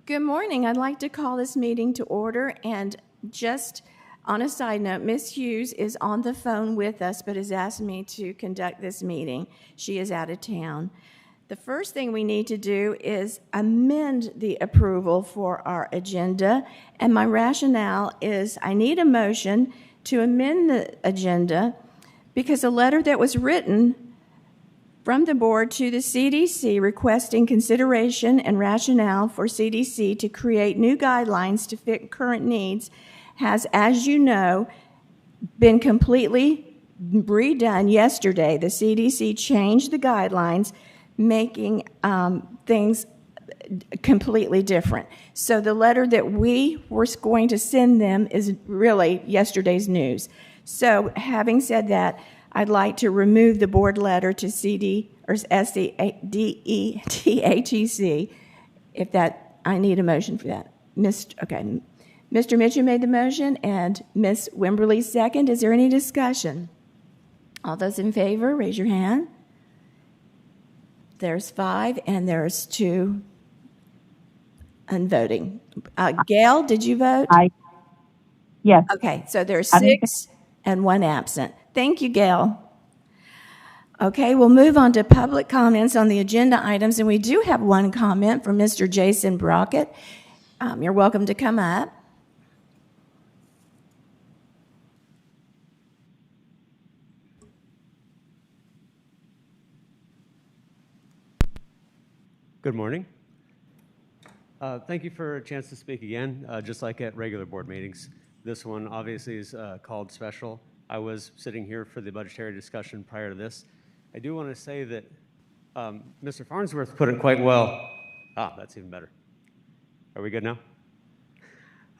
Good morning. I'd like to call this meeting to order, and just on a side note, Ms. Hughes is on the phone with us but has asked me to conduct this meeting. She is out of town. The first thing we need to do is amend the approval for our agenda, and my rationale is I need a motion to amend the agenda because a letter that was written from the board to the CDC requesting consideration and rationale for CDC to create new guidelines to fit current needs has, as you know, been completely redone yesterday. The CDC changed the guidelines, making things completely different. So the letter that we were going to send them is really yesterday's news. So having said that, I'd like to remove the board letter to SCDETATC, if that, I need a motion for that. Mr. Mitchell made the motion, and Ms. Wimberly second. Is there any discussion? All those in favor, raise your hand. There's 5, and there's 2 unvoting. Gail, did you vote? Yes. Okay, so there's 6 and 1 absent. Thank you, Gail. Okay, we'll move on to public comments on the agenda items, and we do have one comment from Mr. Jason Brockett. You're welcome to come up. Good morning. Thank you for a chance to speak again, just like at regular board meetings. This one obviously is called special. I was sitting here for the budgetary discussion prior to this. I do want to say that Mr. Farnsworth put it quite well. That's even better. Are we good now?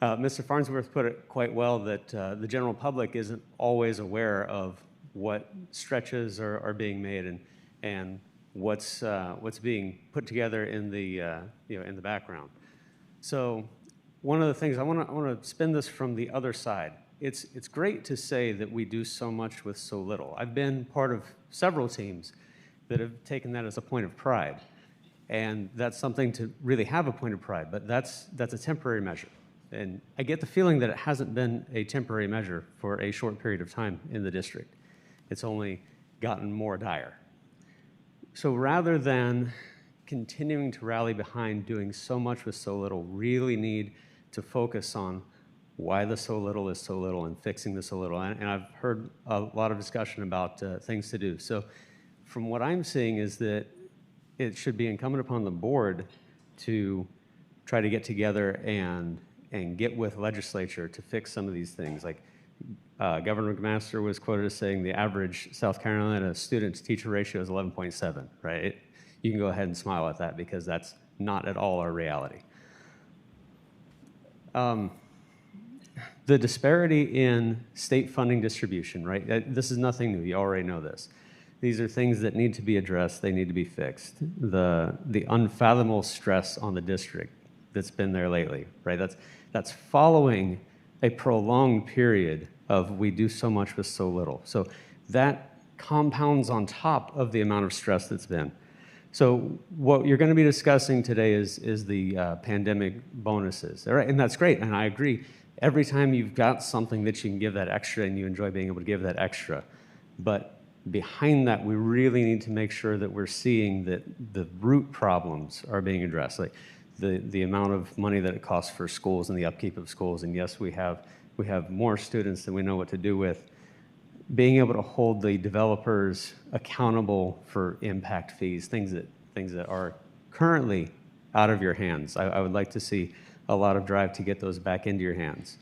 Mr. Farnsworth put it quite well that the general public isn't always aware of what stretches are being made and what's being put together in the in the background. So one of the things I want to spin this from the other side. It's great to say that we do so much with so little. I've been part of several teams that have taken that as a point of pride, and that's something to really have a point of pride. But that's a temporary measure, and I get the feeling that it hasn't been a temporary measure for a short period of time in the district. It's only gotten more dire. So rather than continuing to rally behind doing so much with so little, really need to focus on why the so little is so little and fixing the so little. And I've heard a lot of discussion about things to do. So from what I'm seeing is that it should be incumbent upon the board to try to get together and get with legislature to fix some of these things. Like Governor McMaster was quoted as saying the average South Carolina student-to-teacher ratio is 11.7, right? You can go ahead and smile at that because that's not at all our reality. The disparity in state funding distribution, right? This is nothing new. You already know this. These are things that need to be addressed. They need to be fixed. The unfathomable stress on the district that's been there lately, right? That's following a prolonged period of we do so much with so little. So that compounds on top of the amount of stress that's been. So what you're going to be discussing today is the pandemic bonuses, all right? And that's great, and I agree. Every time you've got something that you can give that extra and you enjoy being able to give that extra. But behind that, we really need to make sure that we're seeing that the root problems are being addressed, like the amount of money that it costs for schools and the upkeep of schools. And yes, we have more students than we know what to do with. Being able to hold the developers accountable for impact fees, things that are currently out of your hands. I would like to see a lot of drive to get those back into your hands,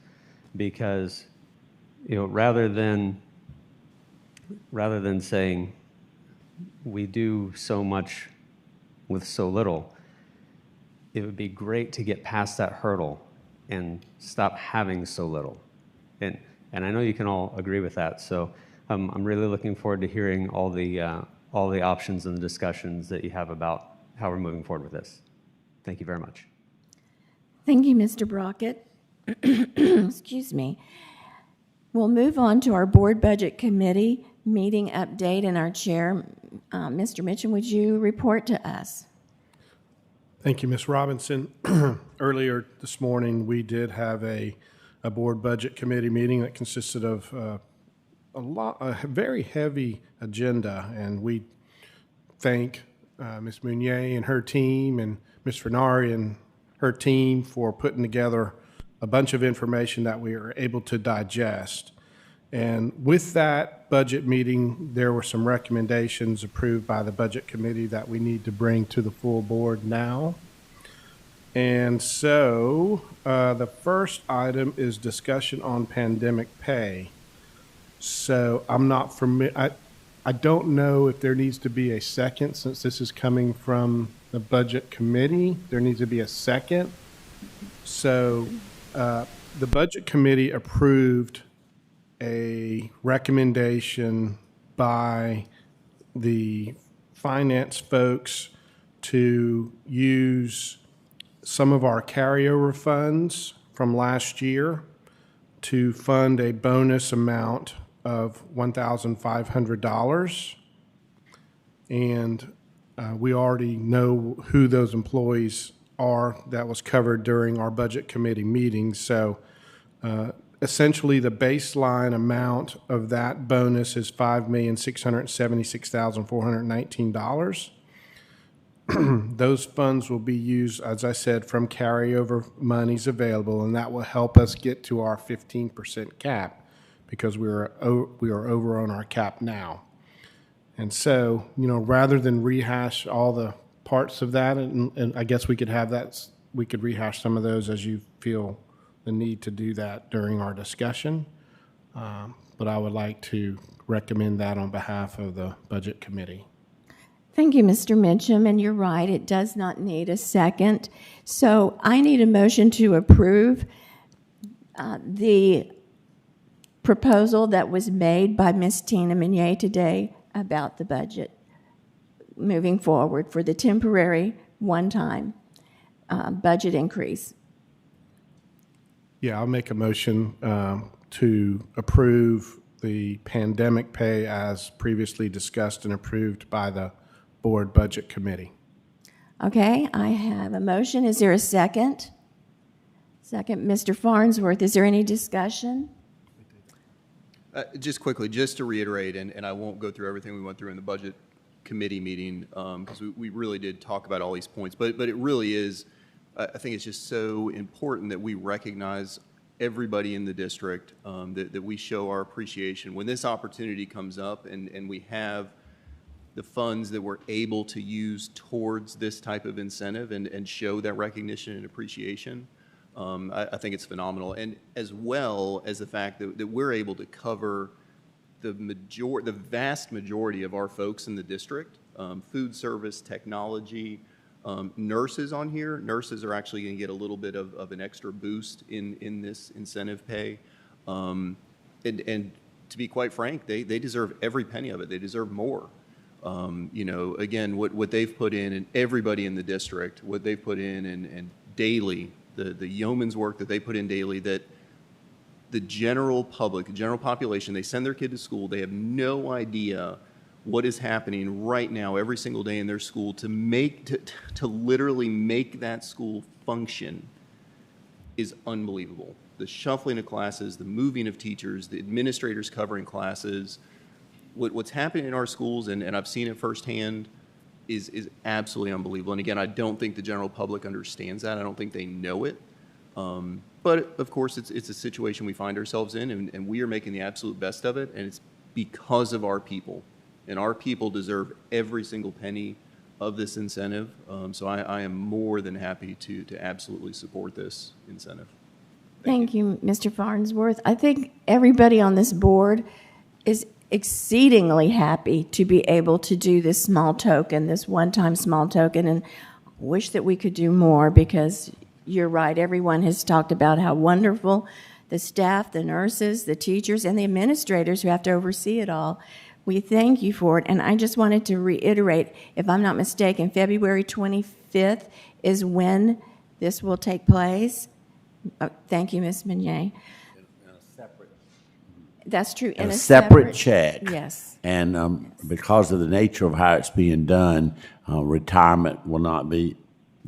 because rather than saying we do so much with so little, it would be great to get past that hurdle and stop having so little. And I know you can all agree with that. So I'm really looking forward to hearing all the options and the discussions that you have about how we're moving forward with this. Thank you very much. Thank you, Mr. Brockett. Excuse me. We'll move on to our Board Budget Committee meeting update, and our chair, Mr. Mitchell, would you report to us? Thank you, Ms. Robinson. Earlier this morning, we did have a board budget committee meeting that consisted of a very heavy agenda, and we thank Ms. Meunier and her team and Ms. Fernari and her team for putting together a bunch of information that we were able to digest. And with that budget meeting, there were some recommendations approved by the budget committee that we need to bring to the full board now. And so the first item is discussion on pandemic pay. So I'm not familiar. I don't know if there needs to be a second, since this is coming from the budget committee. There needs to be a second. So the budget committee approved a recommendation by the finance folks to use some of our carryover funds from last year to fund a bonus amount of $1,500. And we already know who those employees are. That was covered during our budget committee meeting. So essentially, the baseline amount of that bonus is $5,676,419. Those funds will be used, as I said, from carryover monies available, and that will help us get to our 15% cap, because we are over on our cap now. And so, rather than rehash all the parts of that, and I guess we could rehash some of those as you feel the need to do that during our discussion. But I would like to recommend that on behalf of the Budget Committee. Thank you, Mr. Mitchum, and you're right, it does not need a second. So I need a motion to approve the proposal that was made by Ms. Tina Meunier today about the budget moving forward for the temporary one-time budget increase. Yeah, I'll make a motion to approve the pandemic pay as previously discussed and approved by the Board Budget Committee. Okay, I have a motion. Is there a second? Second, Mr. Farnsworth. Is there any discussion? Just quickly, just to reiterate, and I won't go through everything we went through in the Budget Committee meeting, because we really did talk about all these points, but it really is, I think it's just so important that we recognize everybody in the district, that we show our appreciation. When this opportunity comes up and we have the funds that we're able to use towards this type of incentive and show that recognition and appreciation, I think it's phenomenal. And as well as the fact that we're able to cover the vast majority of our folks in the district, food service, technology, nurses on here. Nurses are actually going to get a little bit of an extra boost in this incentive pay. And to be quite frank, they deserve every penny of it. They deserve more. Again, what they've put in, and everybody in the district, what they've put in and daily, the yeoman's work that they put in daily, that the general public, the general population, they send their kid to school, they have no idea what is happening right now every single day in their school to literally make that school function is unbelievable. The shuffling of classes, the moving of teachers, the administrators covering classes, what's happening in our schools, and I've seen it firsthand, is absolutely unbelievable. And again, I don't think the general public understands that. I don't think they know it. But of course, it's a situation we find ourselves in, and we are making the absolute best of it, and it's because of our people. And our people deserve every single penny of this incentive. So I am more than happy to absolutely support this incentive. Thank you, Mr. Farnsworth. I think everybody on this board is exceedingly happy to be able to do this small token, this one-time small token, and wish that we could do more, because you're right, everyone has talked about how wonderful the staff, the nurses, the teachers, and the administrators who have to oversee it all. We thank you for it, and I just wanted to reiterate, if I'm not mistaken, February 25th is when this will take place. Oh, thank you, Ms. Meunier. That's true. In a separate check. Yes. And yes. Because of the nature of how it's being done, retirement will not be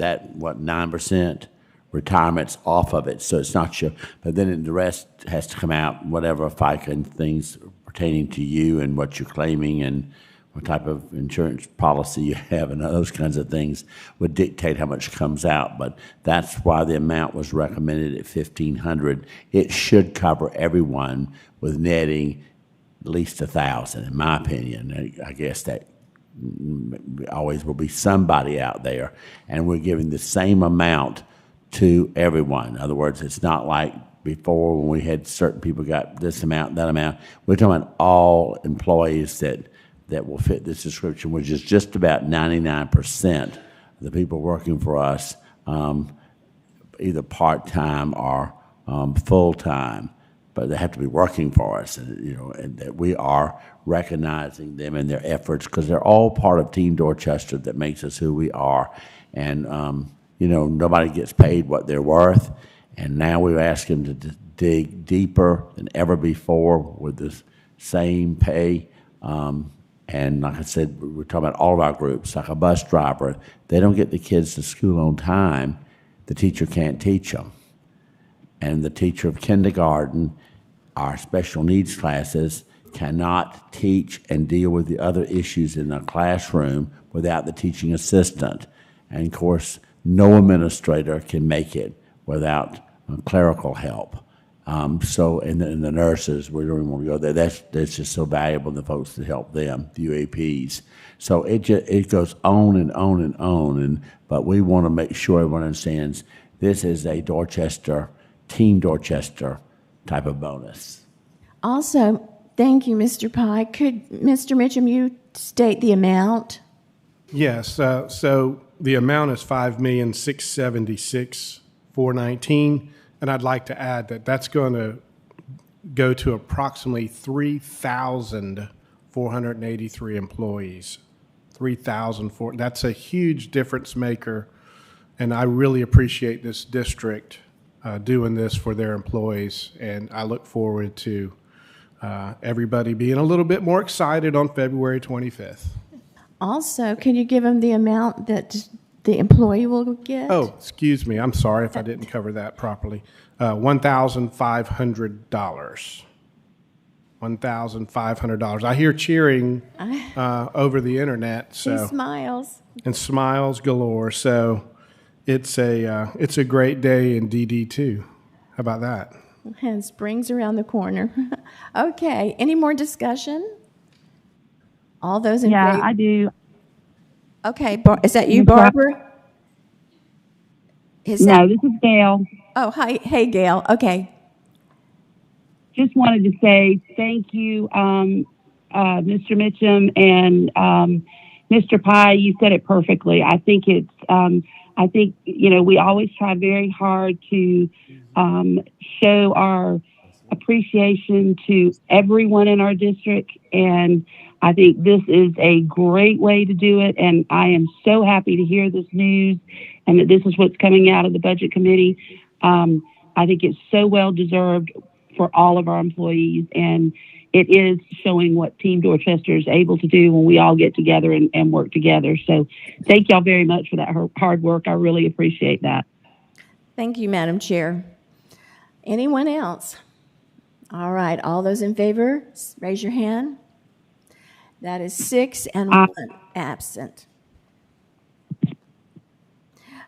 that, what, 9% retirements off of it, so it's not your, but then the rest has to come out, whatever FICA and things pertaining to you and what you're claiming and what type of insurance policy you have and those kinds of things would dictate how much comes out. But that's why the amount was recommended at $1,500. It should cover everyone with netting at least $1,000, in my opinion. I guess that always will be somebody out there, and we're giving the same amount to everyone. In other words, it's not like before when we had certain people got this amount, that amount. We're talking about all employees that will fit this description, which is just about 99% of the people working for us, either part-time or full-time, but they have to be working for us, and that we are recognizing them and their efforts because they're all part of Team Dorchester that makes us who we are. And, nobody gets paid what they're worth, and now we're asking them to dig deeper than ever before with this same pay. And like I said, we're talking about all of our groups, like a bus driver. They don't get the kids to school on time, the teacher can't teach them. And the teacher of kindergarten, our special needs classes, cannot teach and deal with the other issues in the classroom without the teaching assistant. And of course, no administrator can make it without clerical help. And the nurses, we don't even want to go there. That's just so valuable, the folks that help them, the UAPs. So it goes on and on and on. But we want to make sure everyone understands this is a Dorchester, Team Dorchester type of bonus. Also, thank you, Mr. Pye. Could, Mr. Mitchum, you state the amount? Yes, so the amount is $5,676,419, and I'd like to add that that's going to go to approximately 3,483 employees. 3,004. That's a huge difference maker, and I really appreciate this district doing this for their employees, and I look forward to everybody being a little bit more excited on February 25th. Also, can you give them the amount that the employee will get? Oh, excuse me. I'm sorry if I didn't cover that properly. $1,500. $1,500. I hear cheering over the internet. So He smiles. and smiles galore. So it's a great day in DD2. How about that? And spring's around the corner. Okay, any more discussion? All those in Yeah, favor? I do. Okay, is that you, Ms. Rupp? Barbara? No, this is Gail. Oh, hi. Hey, Gail. Okay. Just wanted to say thank you, Mr. Mitchum and Mr. Pye. You said it perfectly. I think we always try very hard to show our appreciation to everyone in our district, and I think this is a great way to do it, and I am so happy to hear this news and that this is what's coming out of the Budget Committee. I think it's so well deserved for all of our employees, and it is showing what Team Dorchester is able to do when we all get together and work together. So thank y'all very much for that hard work. I really appreciate that. Thank you, Madam Chair. Anyone else? All right, all those in favor, raise your hand. That is 6 and 1 absent.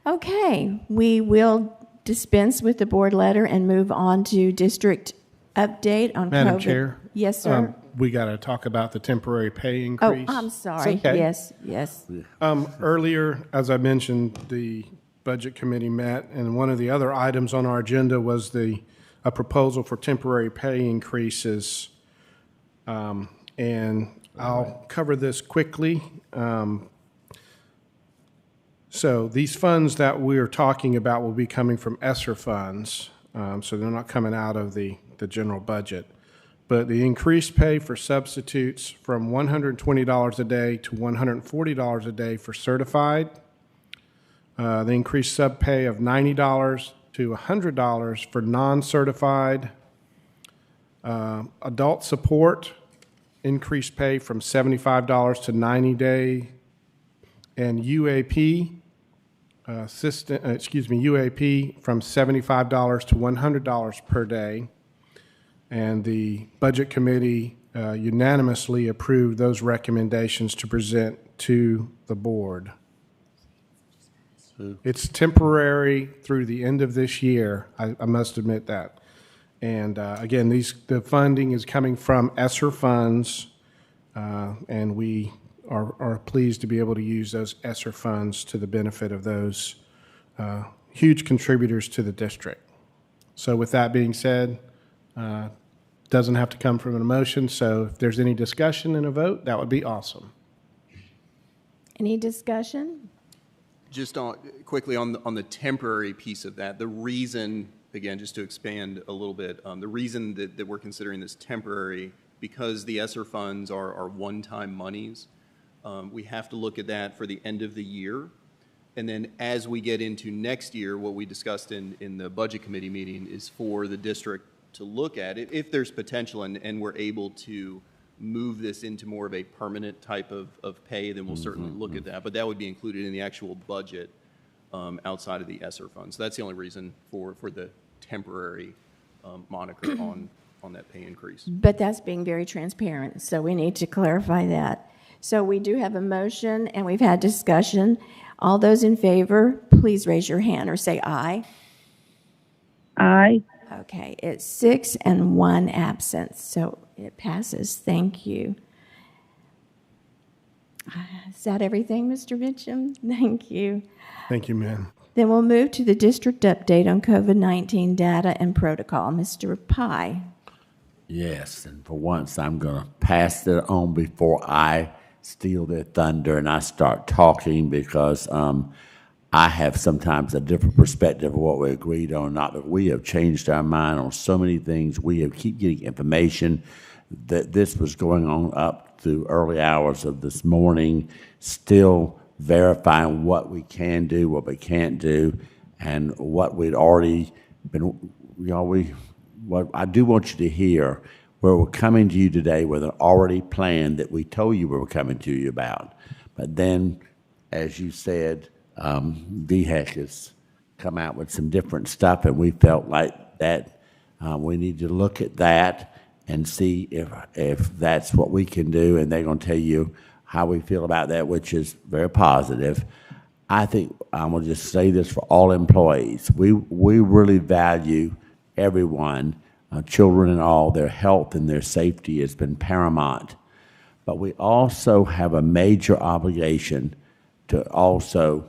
Okay, we will dispense with the board letter and move on to district update on Madam COVID. Chair? Yes, sir. We got to talk about the temporary pay increase. I'm sorry. It's okay. Yes. Earlier, as I mentioned, the Budget Committee met, and one of the other items on our agenda was a proposal for temporary pay increases. And I'll cover this quickly. So these funds that we're talking about will be coming from ESSER funds, so they're not coming out of the general budget. But the increased pay for substitutes from $120 a day to $140 a day for certified. The increased sub pay of $90 to $100 for non-certified. Adult support, increased pay from $75 to 90 day. And UAP UAP from $75 to $100 per day. And the Budget Committee unanimously approved those recommendations to present to the board. It's temporary through the end of this year, I must admit that. And again, the funding is coming from ESSER funds, and we are pleased to be able to use those ESSER funds to the benefit of those huge contributors to the district. So with that being said, doesn't have to come from an motion, so if there's any discussion and a vote, that would be awesome. Any discussion? Just quickly on the temporary piece of that, the reason, again, just to expand a little bit, the reason that we're considering this temporary, because the ESSER funds are one-time monies, we have to look at that for the end of the year. And then as we get into next year, what we discussed in the Budget Committee meeting is for the district to look at it, if there's potential and we're able to move this into more of a permanent type of pay, then we'll certainly look at that. But that would be included in the actual budget outside of the ESSER funds. So that's the only reason for the temporary moniker on that pay increase. But that's being very transparent, so we need to clarify that. So we do have a motion, and we've had discussion. All those in favor, please raise your hand or say aye. Aye. Okay, it's 6 and 1 absent, so it passes. Thank you. Is that everything, Mr. Mitchum? Thank you. Thank you, ma'am. Then we'll move to the district update on COVID-19 data and protocol. Mr. Pye. Yes, and for once, I'm going to pass it on before I steal their thunder and I start talking, because I have sometimes a different perspective of what we agreed on. Not that we have changed our mind on so many things. We have keep getting information that this was going on up through early hours of this morning, still verifying what we can do, what we can't do, and what we'd already been, what I do want you to hear, where we're coming to you today with an already plan that we told you we were coming to you about. But then, as you said, VHEC has come out with some different stuff, and we felt like that we need to look at that and see if that's what we can do, and they're going to tell you how we feel about that, which is very positive. I think I'm going to just say this for all employees. We really value everyone, children and all, their health and their safety has been paramount. But we also have a major obligation to also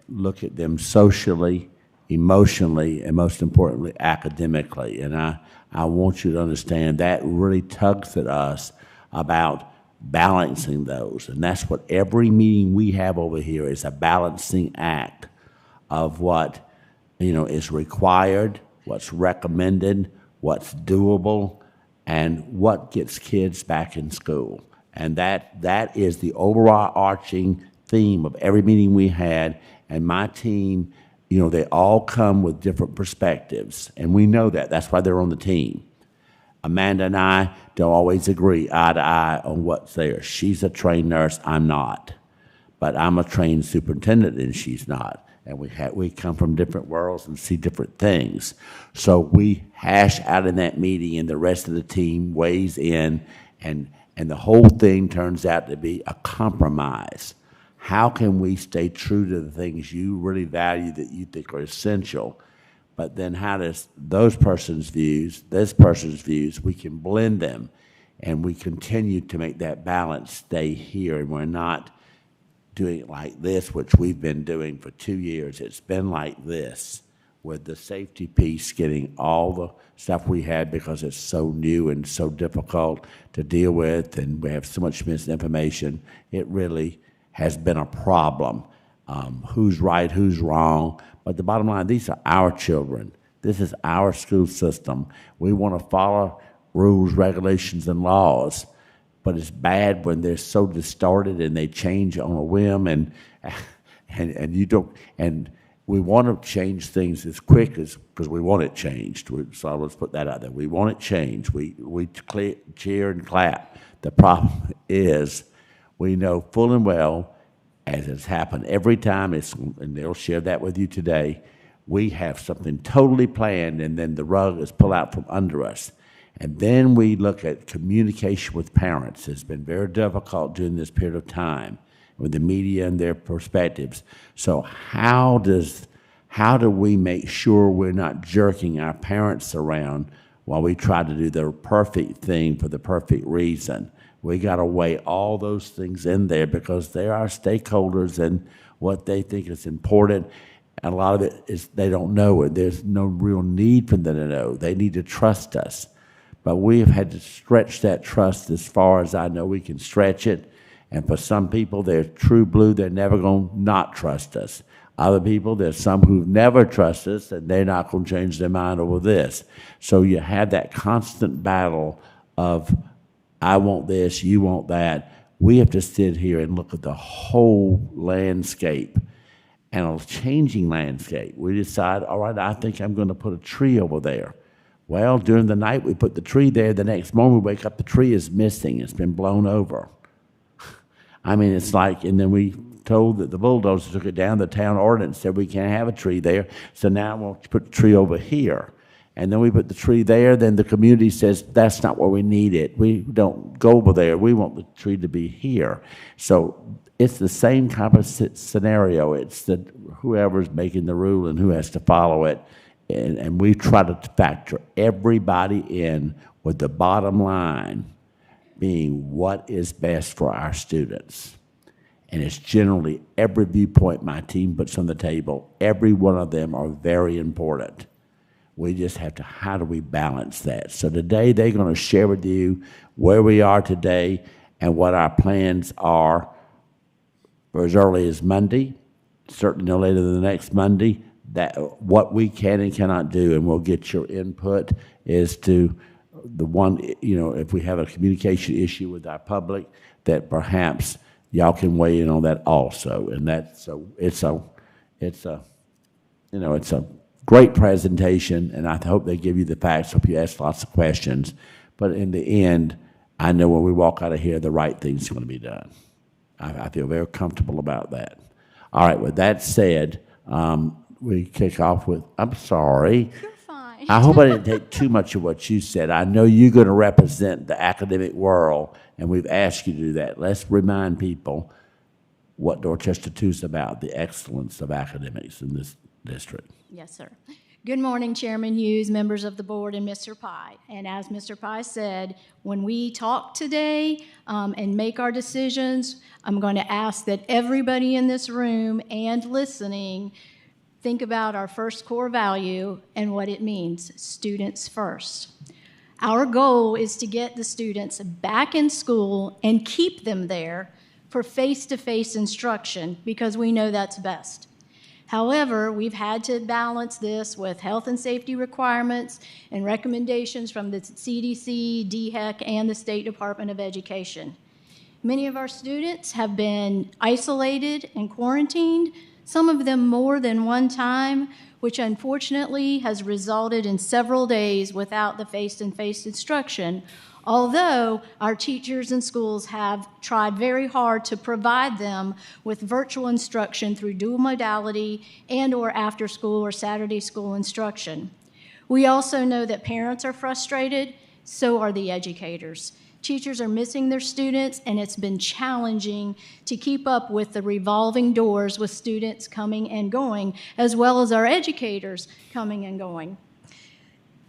look at them socially, emotionally, and most importantly, academically. And I want you to understand that really tugs at us about balancing those. And that's what every meeting we have over here is, a balancing act of what, is required, what's recommended, what's doable, and what gets kids back in school. And that is the overarching theme of every meeting we had. And my team, they all come with different perspectives, and we know that. That's why they're on the team. Amanda and I don't always agree eye to eye on what's there. She's a trained nurse, I'm not. But I'm a trained superintendent, and she's not. And we come from different worlds and see different things. So we hash out in that meeting, and the rest of the team weighs in, and the whole thing turns out to be a compromise. How can we stay true to the things you really value that you think are essential? But then how does those person's views, this person's views, we can blend them, and we continue to make that balance stay here, and we're not doing it like this, which we've been doing for 2 years. It's been like this, with the safety piece getting all the stuff we had because it's so new and so difficult to deal with, and we have so much misinformation. It really has been a problem. Who's right, who's wrong. But the bottom line, these are our children. This is our school system. We want to follow rules, regulations, and laws. But it's bad when they're so distorted and they change on a whim, and you don't. And we want to change things as quick as, because we want it changed. So let's put that out there. We want it changed. We cheer and clap. The problem is, we know full and well, as has happened every time, and they'll share that with you today, we have something totally planned, and then the rug is pulled out from under us. And then we look at communication with parents. It's been very difficult during this period of time with the media and their perspectives. So how do we make sure we're not jerking our parents around while we try to do the perfect thing for the perfect reason? We got to weigh all those things in there because they're our stakeholders and what they think is important. And a lot of it is they don't know it. There's no real need for them to know. They need to trust us. But we have had to stretch that trust as far as I know we can stretch it. And for some people, they're true blue. They're never going to not trust us. Other people, there's some who've never trusted us, and they're not going to change their mind over this. So you have that constant battle of, I want this, you want that. We have to sit here and look at the whole landscape and a changing landscape. We decide, all right, I think I'm going to put a tree over there. Well, during the night, we put the tree there. The next morning, we wake up, the tree is missing. It's been blown over. I mean, it's like, and then we told that the bulldozer took it down. The town ordinance said we can't have a tree there. So now we'll put the tree over here. And then we put the tree there. Then the community says, that's not where we need it. We don't go over there. We want the tree to be here. So it's the same type of scenario. It's that whoever's making the rule and who has to follow it. And we try to factor everybody in with the bottom line being what is best for our students. And it's generally every viewpoint my team puts on the table. Every one of them are very important. We just have to, how do we balance that? So today they're going to share with you where we are today and what our plans are for as early as Monday, certainly no later than the next Monday, that what we can and cannot do, and we'll get your input as to the one, if we have a communication issue with our public, that perhaps y'all can weigh in on that also. And that's it's a great presentation, and I hope they give you the facts. Hope you ask lots of questions, but in the end, I know when we walk out of here, the right thing's going to be done. I feel very comfortable about that. All right. With that said, we kick off with. I'm sorry. You're fine. I hope I didn't take too much of what you said. I know you're going to represent the academic world, and we've asked you to do that. Let's remind people what Dorchester 2 is about, the excellence of academics in this district. Yes, sir. Good morning, Chairman Hughes, members of the board, and Mr. Pye. And as Mr. Pye said, when we talk today and make our decisions, I'm going to ask that everybody in this room and listening think about our first core value and what it means, students first. Our goal is to get the students back in school and keep them there for face-to-face instruction because we know that's best. However, we've had to balance this with health and safety requirements and recommendations from the CDC, DHEC, and the State Department of Education. Many of our students have been isolated and quarantined, some of them more than one time, which unfortunately has resulted in several days without the face-to-face instruction, although our teachers and schools have tried very hard to provide them with virtual instruction through dual modality and or after school or Saturday school instruction. We also know that parents are frustrated, so are the educators. Teachers are missing their students, and it's been challenging to keep up with the revolving doors with students coming and going, as well as our educators coming and going.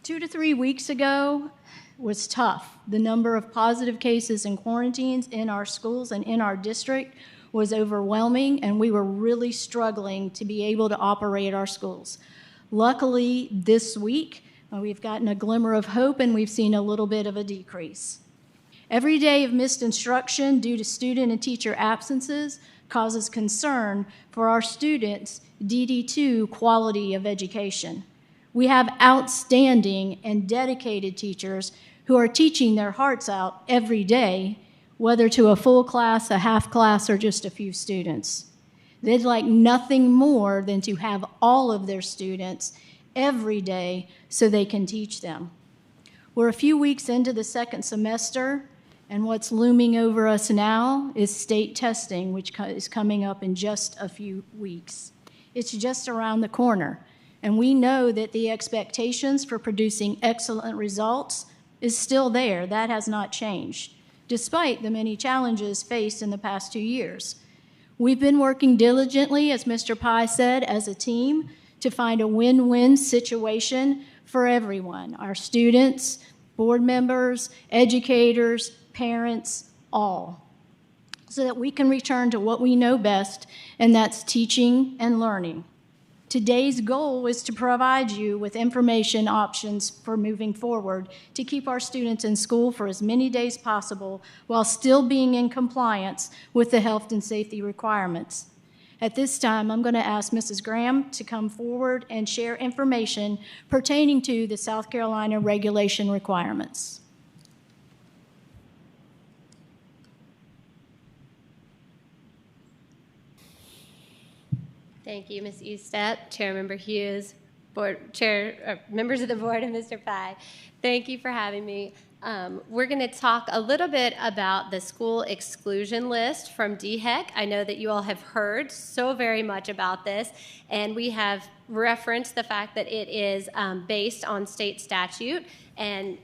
2 to 3 weeks ago was tough. The number of positive cases and quarantines in our schools and in our district was overwhelming, and we were really struggling to be able to operate our schools. Luckily, this week, we've gotten a glimmer of hope, and we've seen a little bit of a decrease. Every day of missed instruction due to student and teacher absences causes concern for our students' DD2 quality of education. We have outstanding and dedicated teachers who are teaching their hearts out every day, whether to a full class, a half class, or just a few students. They'd like nothing more than to have all of their students every day so they can teach them. We're a few weeks into the second semester, And what's looming over us now is state testing, which is coming up in just a few weeks. It's just around the corner. And we know that the expectations for producing excellent results is still there. That has not changed, despite the many challenges faced in the past 2 years. We've been working diligently, as Mr. Pye said, as a team to find a win-win situation for everyone, our students, board members, educators, parents, all, so that we can return to what we know best, and that's teaching and learning. Today's goal is to provide you with information options for moving forward to keep our students in school for as many days possible while still being in compliance with the health and safety requirements. At this time, I'm going to ask Mrs. Graham to come forward and share information pertaining to the South Carolina regulation requirements. Thank you, Ms. Eastep, Chairmember Hughes, members of the board, and Mr. Pye. Thank you for having me. We're going to talk a little bit about the school exclusion list from DHEC. I know that you all have heard so very much about this, and we have referenced the fact that it is based on state statute and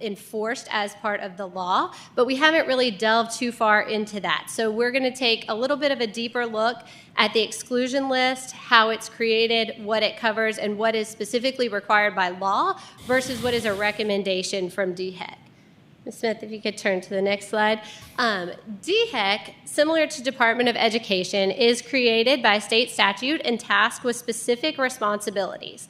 enforced as part of the law, but we haven't really delved too far into that. So we're going to take a little bit of a deeper look at the exclusion list, how it's created, what it covers, and what is specifically required by law versus what is a recommendation from DHEC. Ms. Smith, if you could turn to the next slide. DHEC, similar to Department of Education, is created by state statute and tasked with specific responsibilities.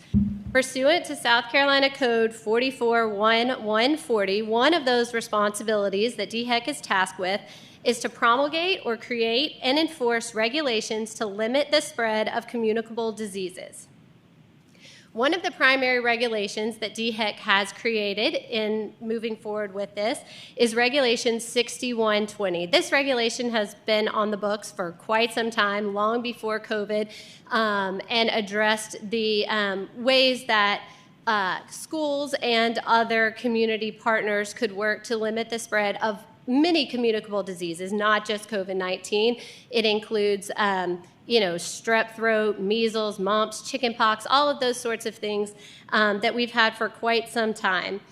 Pursuant to South Carolina Code 44-1-140, one of those responsibilities that DHEC is tasked with is to promulgate or create and enforce regulations to limit the spread of communicable diseases. One of the primary regulations that DHEC has created in moving forward with this is Regulation 6120. This regulation has been on the books for quite some time, long before COVID, and addressed the ways that schools and other community partners could work to limit the spread of many communicable diseases, not just COVID-19. It includes strep throat, measles, mumps, chickenpox, all of those sorts of things that we've had for quite some time.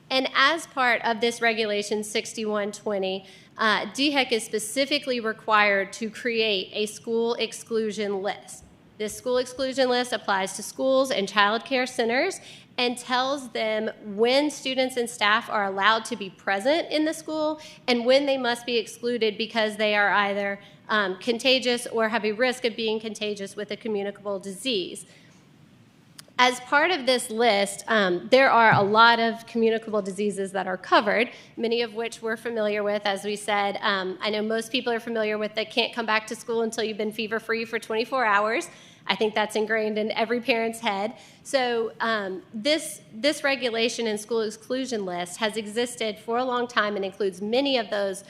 And as part of this Regulation 6120, DHEC is specifically required to create a school exclusion list. This school exclusion list applies to schools and child care centers and tells them when students and staff are allowed to be present in the school and when they must be excluded because they are either contagious or have a risk of being contagious with a communicable disease. As part of this list, there are a lot of communicable diseases that are covered, many of which we're familiar with. As we said, I know most people are familiar with the can't come back to school until you've been fever-free for 24 hours. I think that's ingrained in every parent's head. So this regulation and school exclusion list has existed for a long time and includes many of those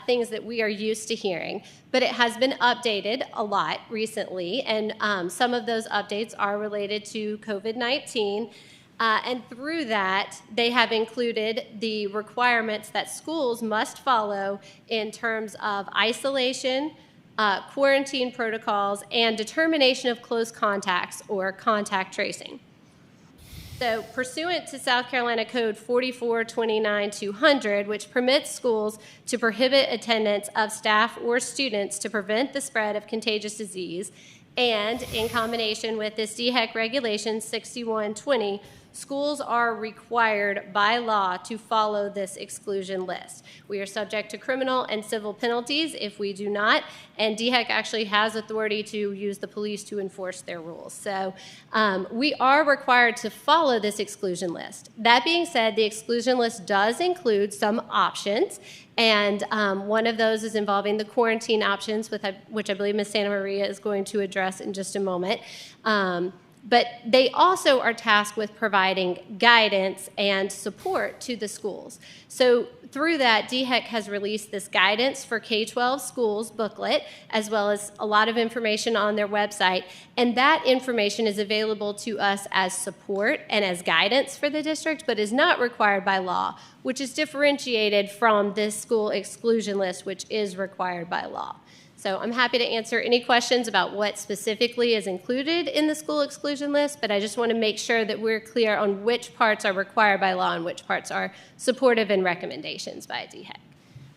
things that we are used to hearing. But it has been updated a lot recently, and some of those updates are related to COVID-19. And through that, they have included the requirements that schools must follow in terms of isolation, quarantine protocols, and determination of close contacts or contact tracing. So pursuant to South Carolina Code 44-29-200, which permits schools to prohibit attendance of staff or students to prevent the spread of contagious disease, and in combination with this DHEC Regulation 6120, schools are required by law to follow this exclusion list. We are subject to criminal and civil penalties if we do not, and DHEC actually has authority to use the police to enforce their rules. So we are required to follow this exclusion list. That being said, the exclusion list does include some options, and one of those is involving the quarantine options, which I believe Ms. Santa Maria is going to address in just a moment. But they also are tasked with providing guidance and support to the schools. So through that, DHEC has released this guidance for K-12 schools booklet, as well as a lot of information on their website. And that information is available to us as support and as guidance for the district, but is not required by law. which is differentiated from this school exclusion list, which is required by law. So I'm happy to answer any questions about what specifically is included in the school exclusion list, but I just want to make sure that we're clear on which parts are required by law and which parts are supportive and recommendations by DHEC.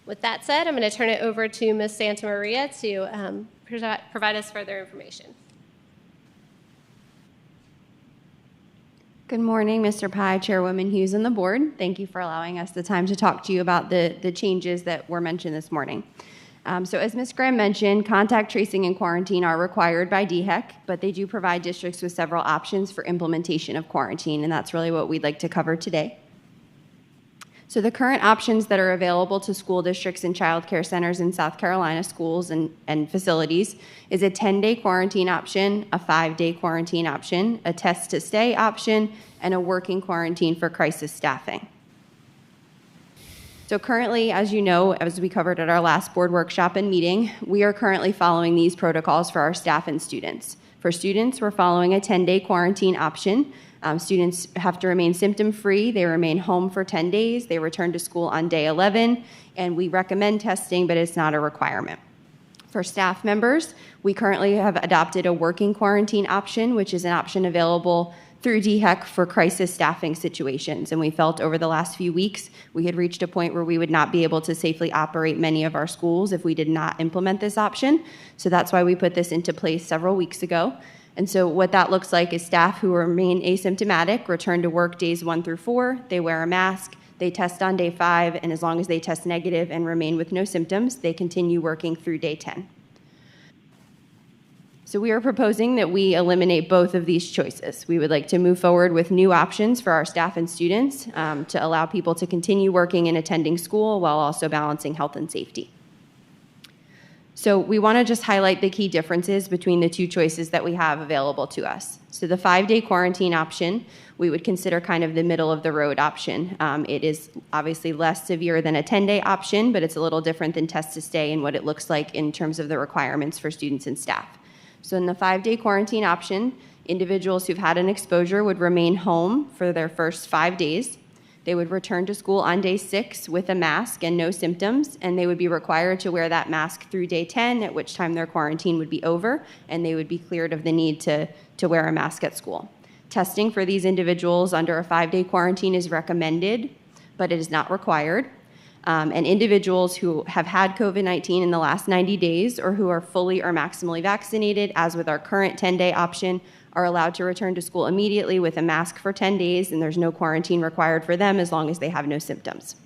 With that said, I'm going to turn it over to Ms. Santa Maria to provide us further information. Good morning, Mr. Pye, Chairwoman Hughes, and the board. Thank you for allowing us the time to talk to you about the changes that were mentioned this morning. So as Ms. Graham mentioned, contact tracing and quarantine are required by DHEC, but they do provide districts with several options for implementation of quarantine, and that's really what we'd like to cover today. So the current options that are available to school districts and child care centers in South Carolina schools and facilities is a 10-day quarantine option, a 5-day quarantine option, a test-to-stay option, and a working quarantine for crisis staffing. So currently, as you know, as we covered at our last board workshop and meeting, we are currently following these protocols for our staff and students. For students, we're following a 10-day quarantine option. Students have to remain symptom-free. They remain home for 10 days. They return to school on day 11, and we recommend testing, but it's not a requirement. For staff members, we currently have adopted a working quarantine option, which is an option available through DHEC for crisis staffing situations. And we felt over the last few weeks, we had reached a point where we would not be able to safely operate many of our schools if we did not implement this option. So that's why we put this into place several weeks ago. And so what that looks like is staff who remain asymptomatic return to work days 1 through 4. They wear a mask, they test on day 5, and as long as they test negative and remain with no symptoms, they continue working through day 10. So we are proposing that we eliminate both of these choices. We would like to move forward with new options for our staff and students to allow people to continue working and attending school while also balancing health and safety. So we want to just highlight the key differences between the two choices that we have available to us. So the 5-day quarantine option, we would consider kind of the middle of the road option. It is obviously less severe than a 10-day option, but it's a little different than test to stay and what it looks like in terms of the requirements for students and staff. So in the 5-day quarantine option, individuals who've had an exposure would remain home for their first 5 days. They would return to school on day 6 with a mask and no symptoms, and they would be required to wear that mask through day 10, at which time their quarantine would be over, and they would be cleared of the need to wear a mask at school. Testing for these individuals under a 5-day quarantine is recommended, but it is not required. And individuals who have had COVID-19 in the last 90 days or who are fully or maximally vaccinated, as with our current 10-day option, are allowed to return to school immediately with a mask for 10 days, and there's no quarantine required for them as long as they have no symptoms.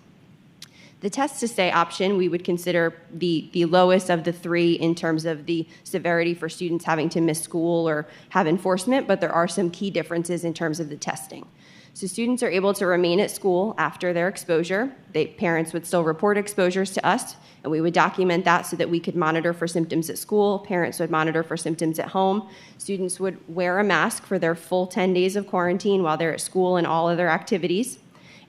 The test-to-stay option we would consider the lowest of the 3 in terms of the severity for students having to miss school or have enforcement, but there are some key differences in terms of the testing. So students are able to remain at school after their exposure. Parents would still report exposures to us, and we would document that so that we could monitor for symptoms at school. Parents would monitor for symptoms at home. Students would wear a mask for their full 10 days of quarantine while they're at school and all other activities.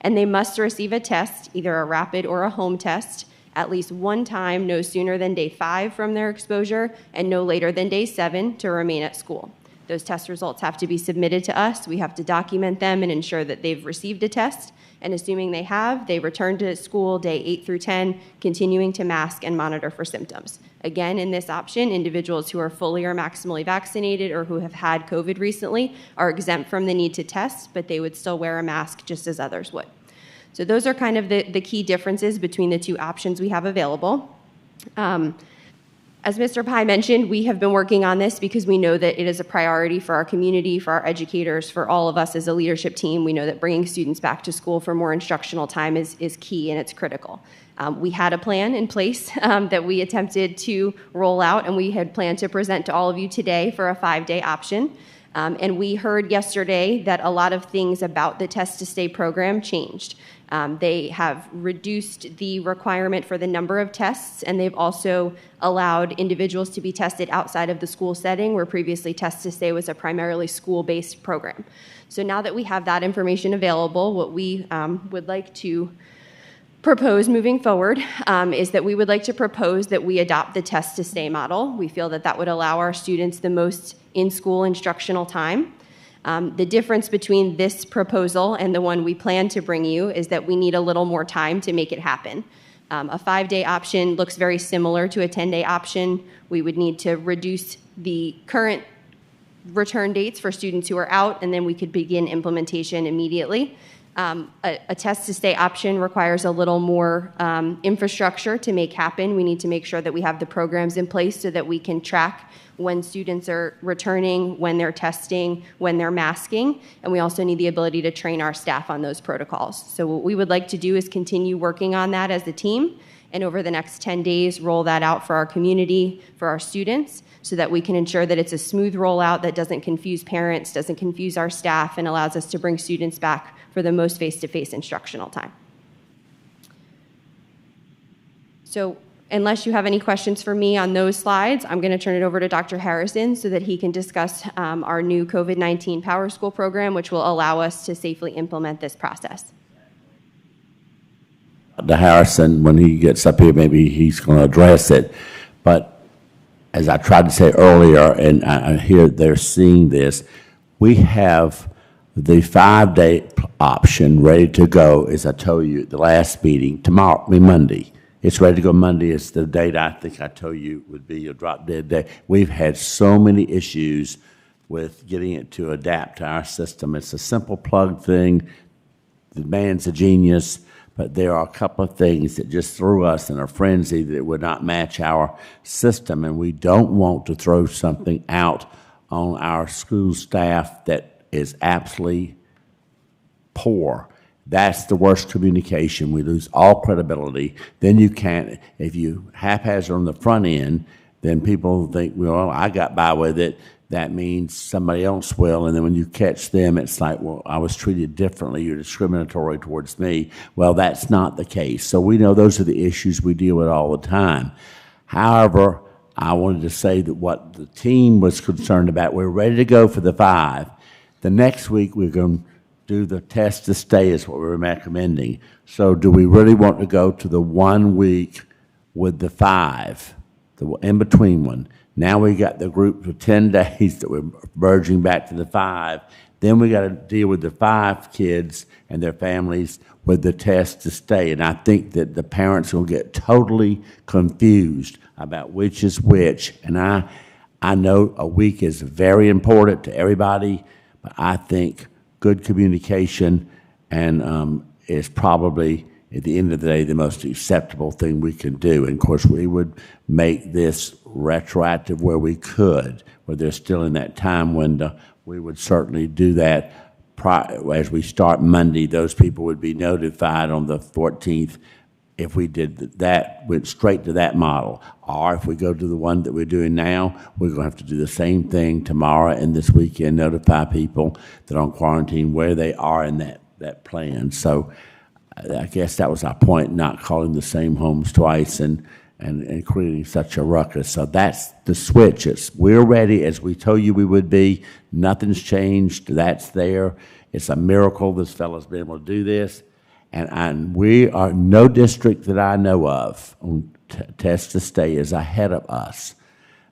And they must receive a test, either a rapid or a home test, at least one time, no sooner than day 5 from their exposure, and no later than day 7 to remain at school. Those test results have to be submitted to us. We have to document them and ensure that they've received a test. And assuming they have, they return to school day 8 through 10, continuing to mask and monitor for symptoms. Again, in this option, individuals who are fully or maximally vaccinated or who have had COVID recently are exempt from the need to test, but they would still wear a mask just as others would. So those are kind of the key differences between the two options we have available. As Mr. Pye mentioned, we have been working on this because we know that it is a priority for our community, for our educators, for all of us as a leadership team. We know that bringing students back to school for more instructional time is key and it's critical. We had a plan in place that we attempted to roll out, and we had planned to present to all of you today for a 5-day option. And we heard yesterday that a lot of things about the Test to Stay program changed. They have reduced the requirement for the number of tests, and they've also allowed individuals to be tested outside of the school setting, where previously Test to Stay was a primarily school-based program. So now that we have that information available, what we would like to propose moving forward is that we would like to propose that we adopt the Test to Stay model. We feel that that would allow our students the most in-school instructional time. The difference between this proposal and the one we plan to bring you is that we need a little more time to make it happen. A 5-day option looks very similar to a 10-day option. We would need to reduce the current return dates for students who are out, and then we could begin implementation immediately. A test to stay option requires a little more infrastructure to make happen. We need to make sure that we have the programs in place so that we can track when students are returning, when they're testing, when they're masking, and we also need the ability to train our staff on those protocols. So what we would like to do is continue working on that as a team, and over the next 10 days, roll that out for our community, for our students, so that we can ensure that it's a smooth rollout that doesn't confuse parents, doesn't confuse our staff, and allows us to bring students back for the most face-to-face instructional time. So unless you have any questions for me on those slides, I'm going to turn it over to Dr. Harrison so that he can discuss our new COVID-19 Power School program, which will allow us to safely implement this process. Dr. Harrison, when he gets up here, maybe he's going to address it. But as I tried to say earlier, and I hear they're seeing this, we have the 5-day option ready to go, as I told you at the last meeting, Monday. It's ready to go Monday. It's the date I think I told you would be a drop-dead day. We've had so many issues with getting it to adapt to our system. It's a simple plug thing. The man's a genius, but there are a couple of things that just threw us in a frenzy that would not match our system, and we don't want to throw something out on our school staff that is absolutely poor. That's the worst communication. We lose all credibility. Then you can't, if you haphazard on the front end, then people think, well, I got by with it. That means somebody else will. And then when you catch them, it's like, well, I was treated differently. You're discriminatory towards me. Well, that's not the case. So we know those are the issues we deal with all the time. However, I wanted to say that what the team was concerned about, we're ready to go for the 5. The next week, we're going to do the test to stay is what we're recommending. So do we really want to go to the 1 week with the 5, the in-between one? Now we got the group for 10 days that we're merging back to the 5. Then we got to deal with the 5 kids and their families with the test to stay. And I think that the parents will get totally confused about which is which. And I know a week is very important to everybody, but I think good communication and is probably, at the end of the day, the most acceptable thing we can do. And of course, we would make this retroactive where we could, where they're still in that time window. We would certainly do that as we start Monday. Those people would be notified on the 14th. If we did that, went straight to that model. Or if we go to the one that we're doing now, we're going to have to do the same thing tomorrow and this weekend, notify people that are on quarantine where they are in that plan. So I guess that was our point, not calling the same homes twice and creating such a ruckus. So that's the switch. We're ready as we told you we would be. Nothing's changed. That's there. It's a miracle this fellow's been able to do this. And we are, no district that I know of on test to stay is ahead of us.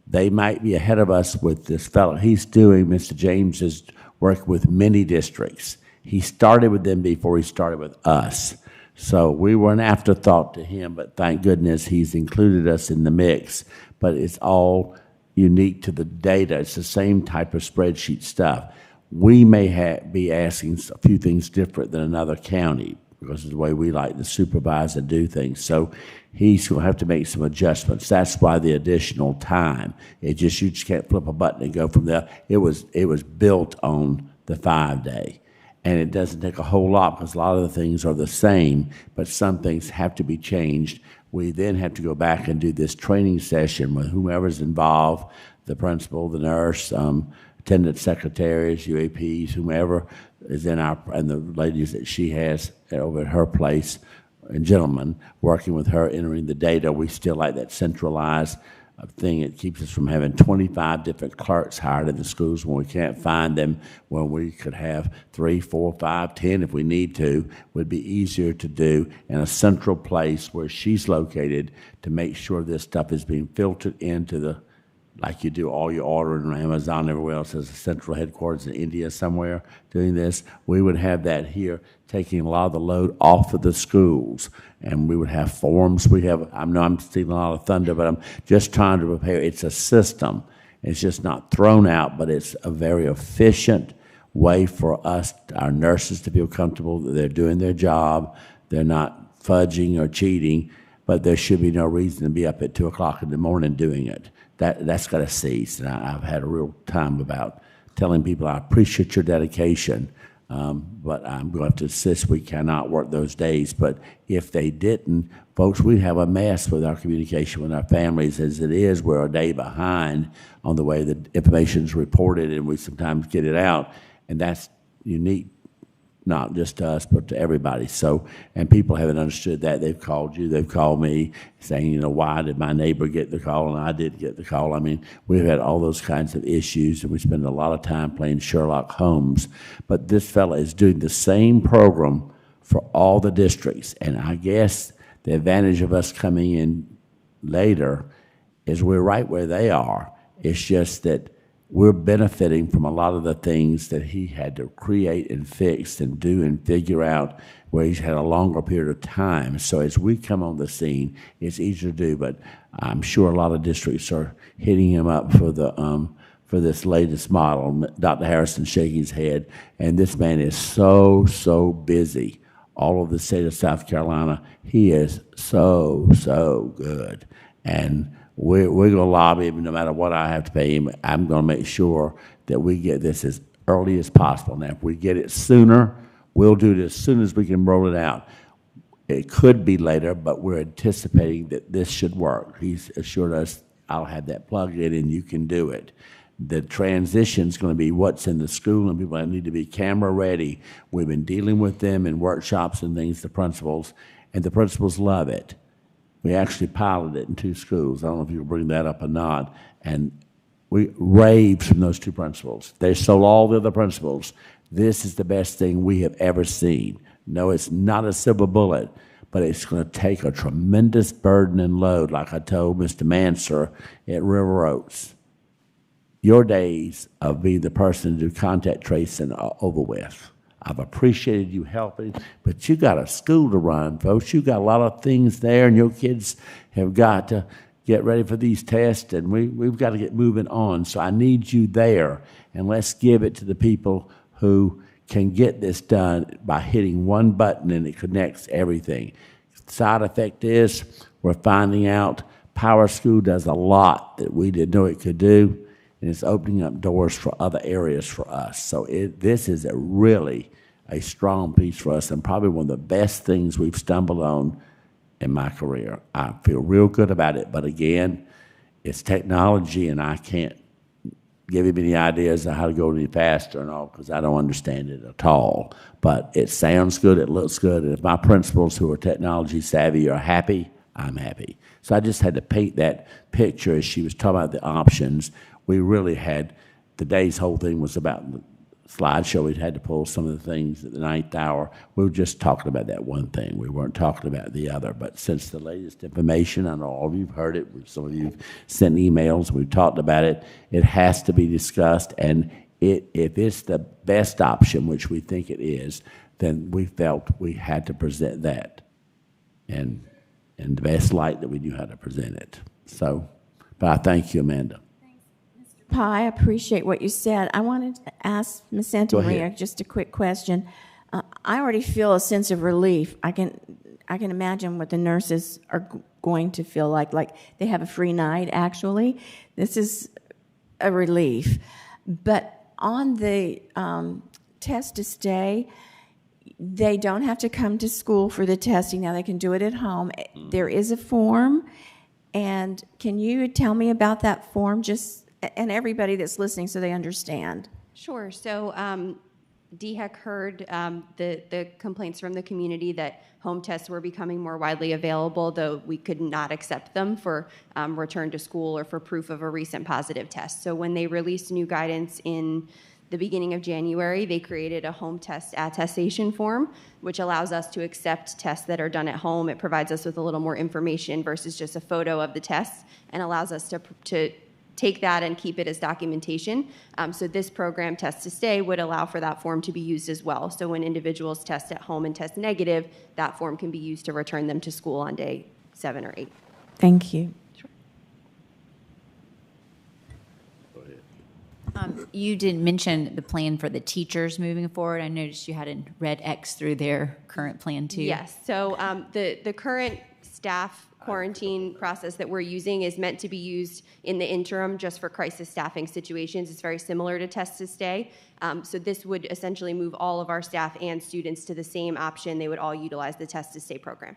They might be ahead of us with this fellow. Mr. James is working with many districts. He started with them before he started with us. So we were an afterthought to him, but thank goodness he's included us in the mix. But it's all unique to the data. It's the same type of spreadsheet stuff. We may be asking a few things different than another county, because of the way we like to supervise and do things. So he's going to have to make some adjustments. That's why the additional time. You just can't flip a button and go from there. It was built on the 5-day. And it doesn't take a whole lot because a lot of the things are the same, but some things have to be changed. We then have to go back and do this training session with whomever's involved, the principal, the nurse, attendant secretaries, UAPs, whomever is and the ladies that she has over at her place, and gentlemen working with her, entering the data. We still like that centralized thing. It keeps us from having 25 different clerks hired in the schools when we can't find them, when we could have 3, 4, 5, 10 if we need to. Would be easier to do in a central place where she's located to make sure this stuff is being filtered into the like you do all your ordering on Amazon, everywhere else, as a central headquarters in India somewhere doing this. We would have that here, taking a lot of the load off of the schools. And we would have forms. I know I'm stealing a lot of thunder, but I'm just trying to prepare. It's a system. It's just not thrown out, but it's a very efficient way for us, our nurses, to feel comfortable that they're doing their job. They're not fudging or cheating, but there should be no reason to be up at 2 o'clock in the morning doing it. That's got to cease. And I've had a real time about telling people I appreciate your dedication, but I'm going to have to insist we cannot work those days. But if they didn't, folks, we'd have a mess with our communication with our families. As it is, we're a day behind on the way the information's reported, and we sometimes get it out, and that's unique, not just to us, but to everybody. So, and people haven't understood that. They've called you, they've called me, saying, why did my neighbor get the call and I didn't get the call? I mean, we've had all those kinds of issues, and we spend a lot of time playing Sherlock Holmes. But this fella is doing the same program for all the districts, and I guess the advantage of us coming in later is we're right where they are. It's just that we're benefiting from a lot of the things that he had to create and fix and do and figure out, where he's had a longer period of time. So as we come on the scene, it's easier to do. But I'm sure a lot of districts are hitting him up for this latest model. Dr. Harrison shaking his head, and this man is so busy. All of the state of South Carolina, he is so good, and we're going to lobby him no matter what I have to pay him. I'm going to make sure that we get this as early as possible. Now, if we get it sooner, we'll do it as soon as we can roll it out. It could be later, but we're anticipating that this should work. He's assured us, I'll have that plugged in and you can do it. The transition's going to be what's in the school, and people need to be camera ready. We've been dealing with them in workshops and things, the principals, and the principals love it. We actually piloted it in 2 schools. I don't know if you can bring that up or not. And we raved from those 2 principals. They sold all the other principals. This is the best thing we have ever seen. No, it's not a silver bullet, but it's going to take a tremendous burden and load, like I told Mr. Manser at River Oaks. Your days of being the person to do contact tracing are over with. I've appreciated you helping, but you got a school to run, folks. You got a lot of things there, and your kids have got to get ready for these tests, and we've got to get moving on. So I need you there, and let's give it to the people who can get this done by hitting one button and it connects everything. Side effect is we're finding out Power School does a lot that we didn't know it could do, and it's opening up doors for other areas for us. So this is really a strong piece for us, and probably one of the best things we've stumbled on in my career. I feel real good about it, but again, it's technology, and I can't give him any ideas on how to go any faster and all, because I don't understand it at all. But it sounds good, it looks good, and if my principals who are technology savvy are happy, I'm happy. So I just had to paint that picture as she was talking about the options. We really had, today's whole thing was about the slideshow. We'd had to pull some of the things at the 9th hour. We were just talking about that one thing. We weren't talking about the other. But since the latest information, I know all of you have heard it, some of you have sent emails, we've talked about it, it has to be discussed. And if it's the best option, which we think it is, then we felt we had to present that in the best light that we knew how to present it. So, but I thank you, Amanda. Pye, I appreciate what you said. I wanted to ask Ms. Santamaria just a quick question. I already feel a sense of relief. I can imagine what the nurses are going to feel like they have a free night, actually. This is a relief. But on the test to stay, they don't have to come to school for the testing. Now they can do it at home. There is a form. And can you tell me about that form, and everybody that's listening, so they understand? Sure. So DHEC heard the complaints from the community that home tests were becoming more widely available, though we could not accept them for return to school or for proof of a recent positive test. So when they released new guidance in the beginning of January, they created a home test attestation form, which allows us to accept tests that are done at home. It provides us with a little more information versus just a photo of the tests, and allows us to take that and keep it as documentation. So this program, Test to Stay, would allow for that form to be used as well. So when individuals test at home and test negative, that form can be used to return them to school on day 7 or 8. Thank you. You didn't mention the plan for the teachers moving forward. I noticed you had a red X through their current plan too. Yes. So the current staff quarantine process that we're using is meant to be used in the interim just for crisis staffing situations. It's very similar to Test to Stay. So this would essentially move all of our staff and students to the same option. They would all utilize the Test to Stay program.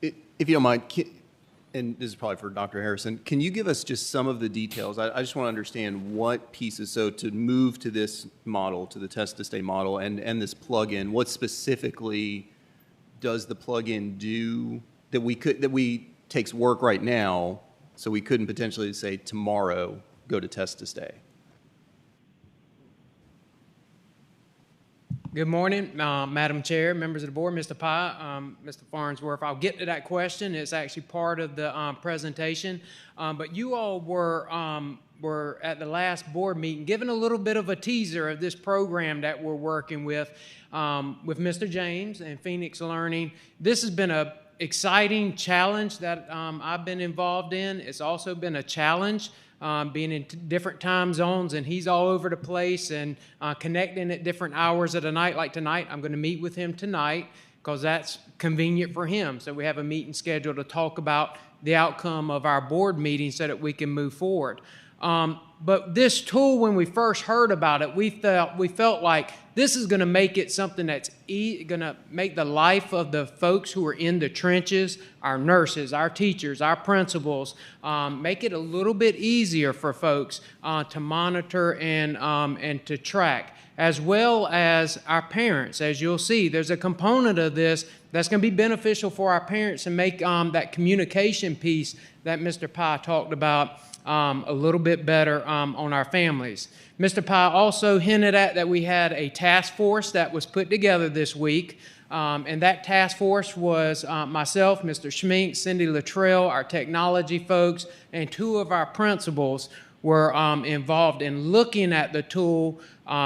If you don't mind, and this is probably for Dr. Harrison, can you give us just some of the details? I just want to understand what pieces, so to move to this model, to the Test to Stay model, and this plug-in, what specifically does the plug-in do that takes work right now, so we couldn't potentially say tomorrow go to Test to Stay? Good morning, Madam Chair, members of the board, Mr. Pye, Mr. Farnsworth. I'll get to that question. It's actually part of the presentation. But you all were at the last board meeting given a little bit of a teaser of this program that we're working with Mr. James and Phoenix Learning. This has been an exciting challenge that I've been involved in. It's also been a challenge being in different time zones, and he's all over the place and connecting at different hours of the night. Like tonight, I'm going to meet with him tonight because that's convenient for him. So we have a meeting scheduled to talk about the outcome of our board meeting so that we can move forward. But this tool, when we first heard about it, we felt like this is going to make it something that's going to make the life of the folks who are in the trenches, our nurses, our teachers, our principals, make it a little bit easier for folks to monitor and to track, as well as our parents. As you'll see, there's a component of this that's going to be beneficial for our parents and make that communication piece that Mr. Pye talked about a little bit better on our families. Mr. Pye also hinted at that we had a task force that was put together this week, and that task force was myself, Mr. Schmink, Cindy Luttrell, our technology folks, and 2 of our principals were involved in looking at the tool,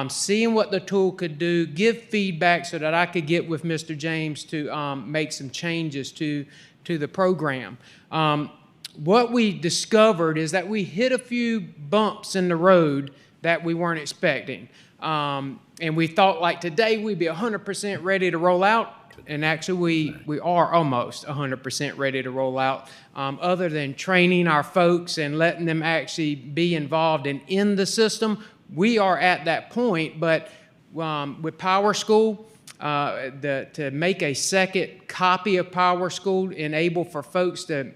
seeing what the tool could do, give feedback so that I could get with Mr. James to make some changes to the program. What we discovered is that we hit a few bumps in the road that we weren't expecting. And we thought like today we'd be 100% ready to roll out. And actually we are almost 100% ready to roll out. Other than training our folks and letting them actually be involved and in the system, we are at that point. But with Power School, to make a second copy of Power School, enable for folks to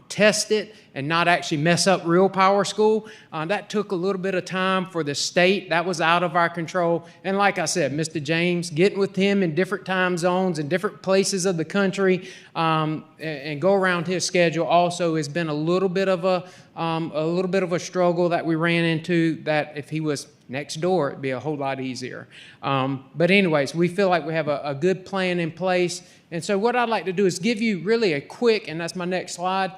test it and not actually mess up real Power School. That took a little bit of time for the state. That was out of our control. And like I said, Mr. James, getting with him in different time zones and different places of the country and go around his schedule also has been a little bit of a struggle that we ran into, that if he was next door, it'd be a whole lot easier. But anyways, we feel like we have a good plan in place. And so what I'd like to do is give you really a quick, and that's my next slide,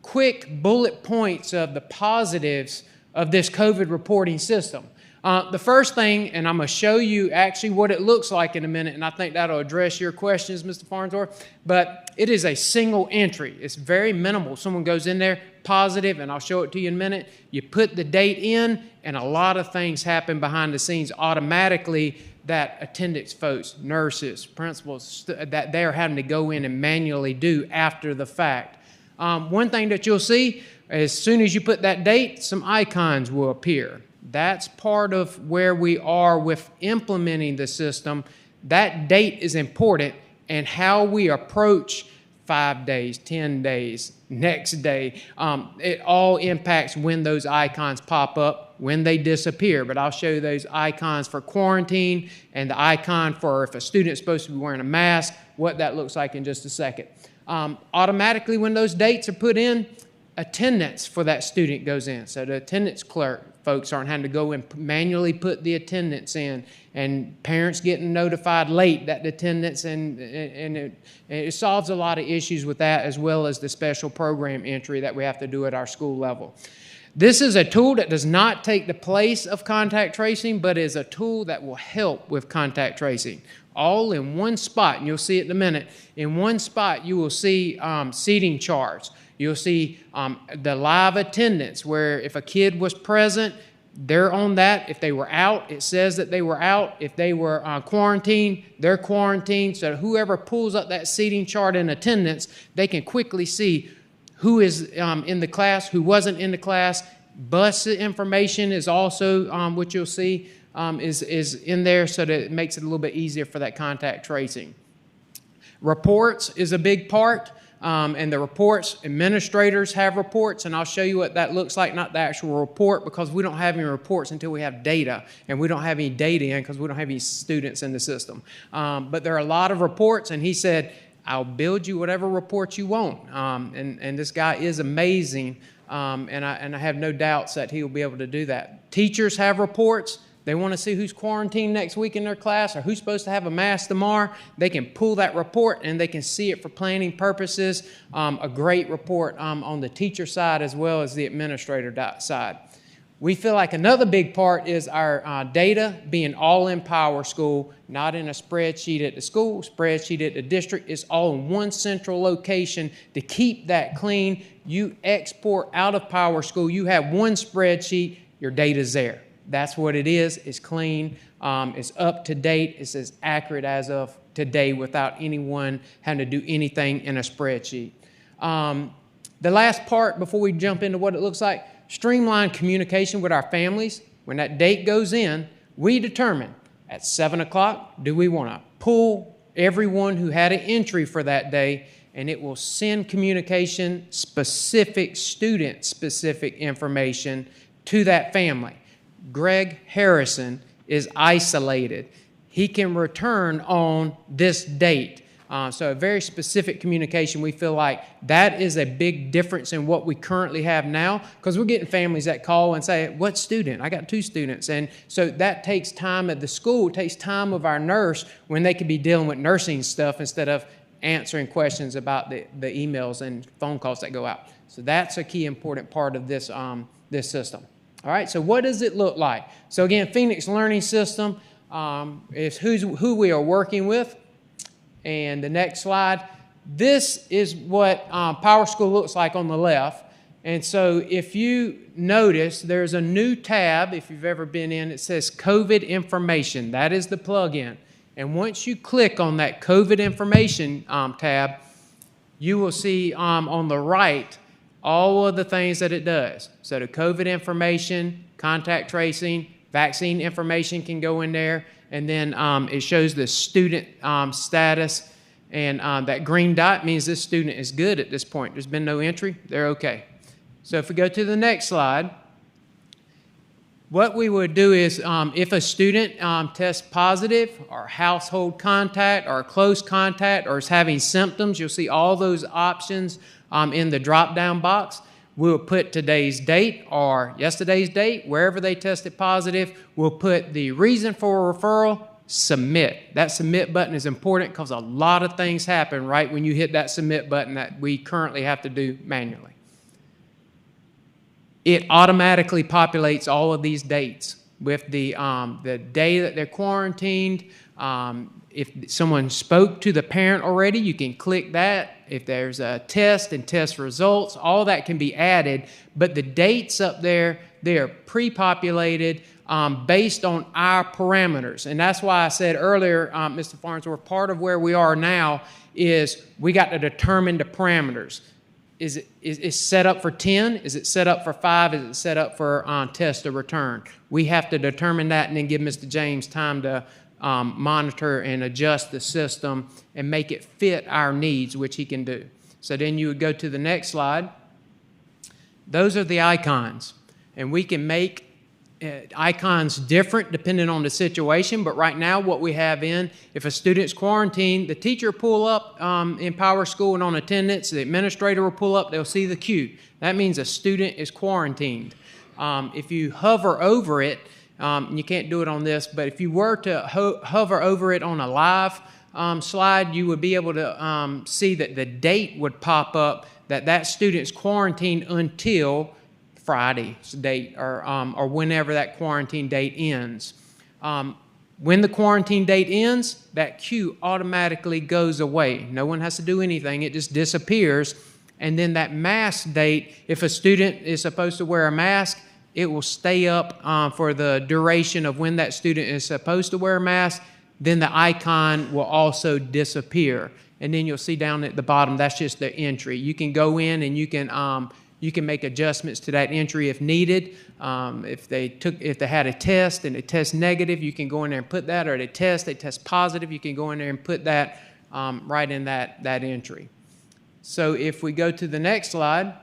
quick bullet points of the positives of this COVID reporting system. The first thing, and I'm going to show you actually what it looks like in a minute, and I think that'll address your questions, Mr. Farnsworth, but it is a single entry. It's very minimal. Someone goes in there, positive, and I'll show it to you in a minute. You put the date in, and a lot of things happen behind the scenes automatically that attendance folks, nurses, principals, that they're having to go in and manually do after the fact. One thing that you'll see, as soon as you put that date, some icons will appear. That's part of where we are with implementing the system. That date is important, and how we approach 5 days, 10 days, next day, it all impacts when those icons pop up, when they disappear. But I'll show you those icons for quarantine and the icon for if a student's supposed to be wearing a mask, what that looks like in just a second. Automatically, when those dates are put in, attendance for that student goes in. So the attendance clerk folks aren't having to go and manually put the attendance in, and parents getting notified late that the attendance, and it solves a lot of issues with that, as well as the special program entry that we have to do at our school level. This is a tool that does not take the place of contact tracing, but is a tool that will help with contact tracing. All in one spot, and you'll see it in a minute. In one spot, you will see seating charts. You'll see the live attendance, where if a kid was present, they're on that. If they were out, it says that they were out. If they were quarantined, they're quarantined. So whoever pulls up that seating chart in attendance, they can quickly see who is in the class, who wasn't in the class. Bus information is also what you'll see is in there, so that it makes it a little bit easier for that contact tracing. Reports is a big part. And the reports, administrators have reports, and I'll show you what that looks like, not the actual report, because we don't have any reports until we have data, and we don't have any data in because we don't have any students in the system. But there are a lot of reports, and he said, I'll build you whatever reports you want. And this guy is amazing, and I have no doubts that he will be able to do that. Teachers have reports. They want to see who's quarantined next week in their class or who's supposed to have a mask tomorrow. They can pull that report and they can see it for planning purposes. A great report on the teacher side as well as the administrator side. We feel like another big part is our data being all in PowerSchool, not in a spreadsheet at the school, spreadsheet at the district. It's all in one central location to keep that clean. You export out of PowerSchool, you have one spreadsheet, your data's there. That's what it is. It's clean. It's up to date. It's as accurate as of today without anyone having to do anything in a spreadsheet. The last part before we jump into what it looks like, streamline communication with our families. When that date goes in, we determine at 7 o'clock, do we want to pull everyone who had an entry for that day, and it will send communication specific, student-specific information to that family. Greg Harrison is isolated. He can return on this date. So a very specific communication. We feel like that is a big difference in what we currently have now, because we're getting families that call and say, what student? I got 2 students. And so that takes time at the school. It takes time of our nurse when they could be dealing with nursing stuff instead of answering questions about the emails and phone calls that go out. So that's a key important part of this, this system. All right, so what does it look like? So again, Phoenix Learning System is who we are working with. And the next slide, this is what PowerSchool looks like on the left. And so if you notice, there's a new tab, if you've ever been in, it says COVID information. That is the plugin. And once you click on that COVID information tab, you will see on the right all of the things that it does. So the COVID information, contact tracing, vaccine information can go in there, and then it shows the student status, and that green dot means this student is good at this point. There's been no entry, they're okay. So if we go to the next slide, what we would do is if a student tests positive, or household contact, or close contact, or is having symptoms, you'll see all those options in the drop-down box. We'll put today's date or yesterday's date, wherever they tested positive. We'll put the reason for a referral, submit. That submit button is important because a lot of things happen right when you hit that submit button that we currently have to do manually. It automatically populates all of these dates with the day that they're quarantined. If someone spoke to the parent already, you can click that. If there's a test and test results, all that can be added. But the dates up there, they are pre-populated based on our parameters. And that's why I said earlier, Mr. Farnsworth, part of where we are now is we got to determine the parameters. Is it set up for 10? Is it set up for 5? Is it set up for test or return? We have to determine that and then give Mr. James time to monitor and adjust the system and make it fit our needs, which he can do. So then you would go to the next slide. Those are the icons. And we can make icons different depending on the situation, but right now what we have if a student's quarantined, the teacher pull up in Power School and on attendance, the administrator will pull up, they'll see the Q. That means a student is quarantined. If you hover over it, you can't do it on this, but if you were to hover over it on a live slide, you would be able to see that the date would pop up that student's quarantined until Friday's date or whenever that quarantine date ends. When the quarantine date ends, that Q automatically goes away. No one has to do anything. It just disappears. And then that mask date, if a student is supposed to wear a mask, it will stay up for the duration of when that student is supposed to wear a mask. Then the icon will also disappear. And then you'll see down at the bottom, that's just the entry. You can go in and you can make adjustments to that entry if needed. If they had a test and it tests negative, you can go in there and put that, or they test positive, you can go in there and put that right in that entry. So if we go to the next slide,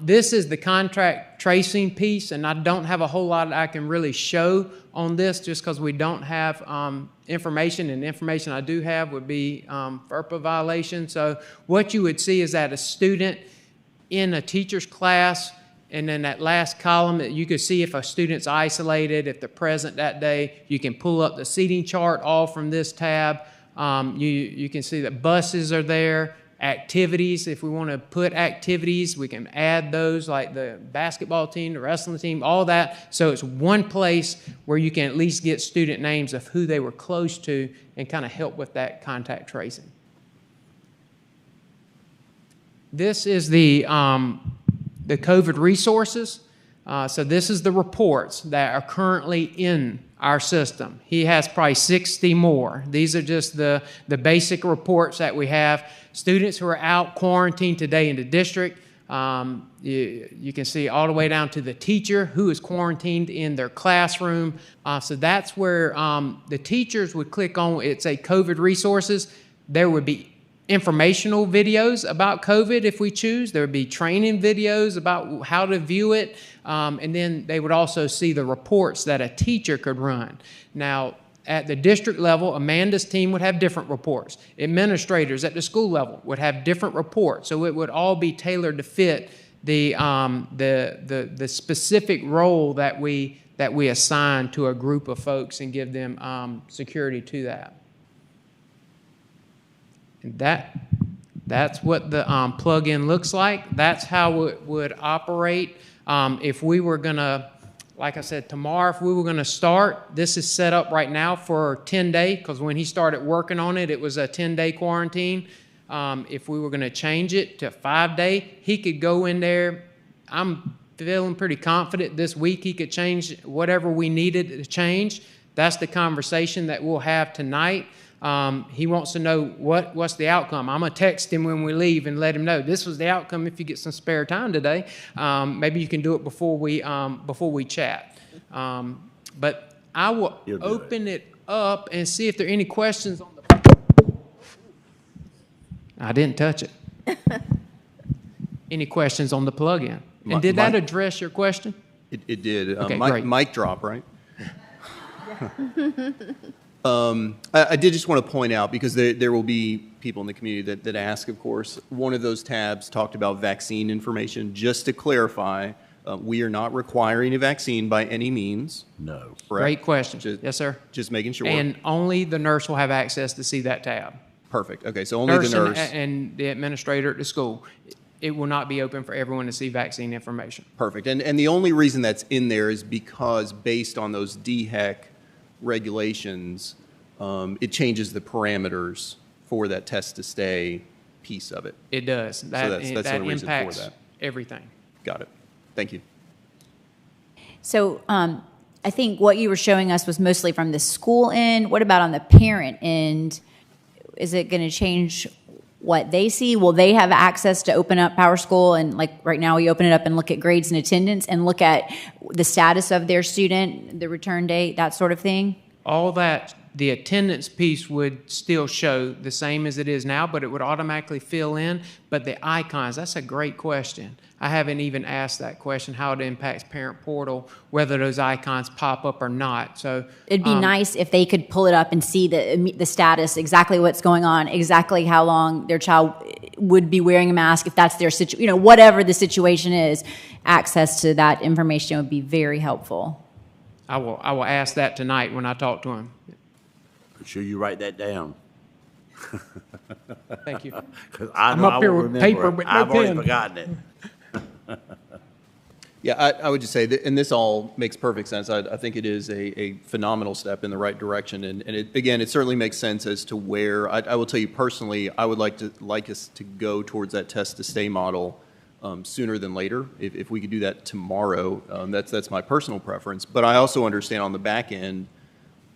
this is the contract tracing piece, and I don't have a whole lot I can really show on this just because we don't have information, and the information I do have would be FERPA violation. So what you would see is that a student in a teacher's class, and then that last column, you could see if a student's isolated, if they're present that day. You can pull up the seating chart all from this tab. You can see that buses are there. Activities, if we want to put activities, we can add those, like the basketball team, the wrestling team, all that. So it's one place where you can at least get student names of who they were close to and kind of help with that contact tracing. This is the COVID resources. So this is the reports that are currently in our system. He has probably 60 more. These are just the basic reports that we have. Students who are out quarantined today in the district, you can see all the way down to the teacher who is quarantined in their classroom. So that's where the teachers would click on, it's a COVID resources. There would be informational videos about COVID if we choose. There would be training videos about how to view it. And then they would also see the reports that a teacher could run. Now, at the district level, Amanda's team would have different reports. Administrators at the school level would have different reports. So it would all be tailored to fit the specific role that we assign to a group of folks and give them security to that. And that's what the plug-in looks like. That's how it would operate. If we were going to, like I said, tomorrow, if we were going to start, this is set up right now for 10-day, because when he started working on it, it was a 10-day quarantine. If we were going to change it to 5-day, he could go in there. I'm feeling pretty confident this week he could change whatever we needed to change. That's the conversation that we'll have tonight. He wants to know what's the outcome. I'm going to text him when we leave and let him know this was the outcome if you get some spare time today. Maybe you can do it before we chat. But I will open it up and see if there are any questions on the... I didn't touch it. Any questions on the plug-in? And did that address your question? It did. Okay, great. Mic drop, right? I did just want to point out, because there will be people in the community that ask, of course, one of those tabs talked about vaccine information. Just to clarify, we are not requiring a vaccine by any means. No. Correct? Great question. Yes, sir. Just making sure. And only the nurse will have access to see that tab. Perfect. Okay, so only the nurse. And the administrator at the school. It will not be open for everyone to see vaccine information. Perfect. And the only reason that's in there is because based on those DHEC regulations, it changes the parameters for that test to stay piece of it. It does. That the reason impacts for that. everything. Got it. Thank you. So I think what you were showing us was mostly from the school end. What about on the parent end? Is it going to change what they see? Will they have access to open up Power School, and like right now we open it up and look at grades and attendance and look at the status of their student, the return date, that sort of thing? All that the attendance piece would still show the same as it is now, but it would automatically fill in. But the icons, that's a great question. I haven't even asked that question, how it impacts Parent Portal, whether those icons pop up or not. So It'd be nice if they could pull it up and see the status, exactly what's going on, exactly how long their child would be wearing a mask, if that's their situation, whatever the situation is. Access to that information would be very helpful. I will ask that tonight when I talk to him. Make sure you write that down. Thank you. 'Cause I'm up here with paper, but no I've already pen. forgotten it. Yeah, I would just say, that, and this all makes perfect sense. I think it is a phenomenal step in the right direction. And it, again, it certainly makes sense as to where, I will tell you personally, I would like us to go towards that test to stay model sooner than later. If we could do that tomorrow, that's my personal preference. But I also understand on the back end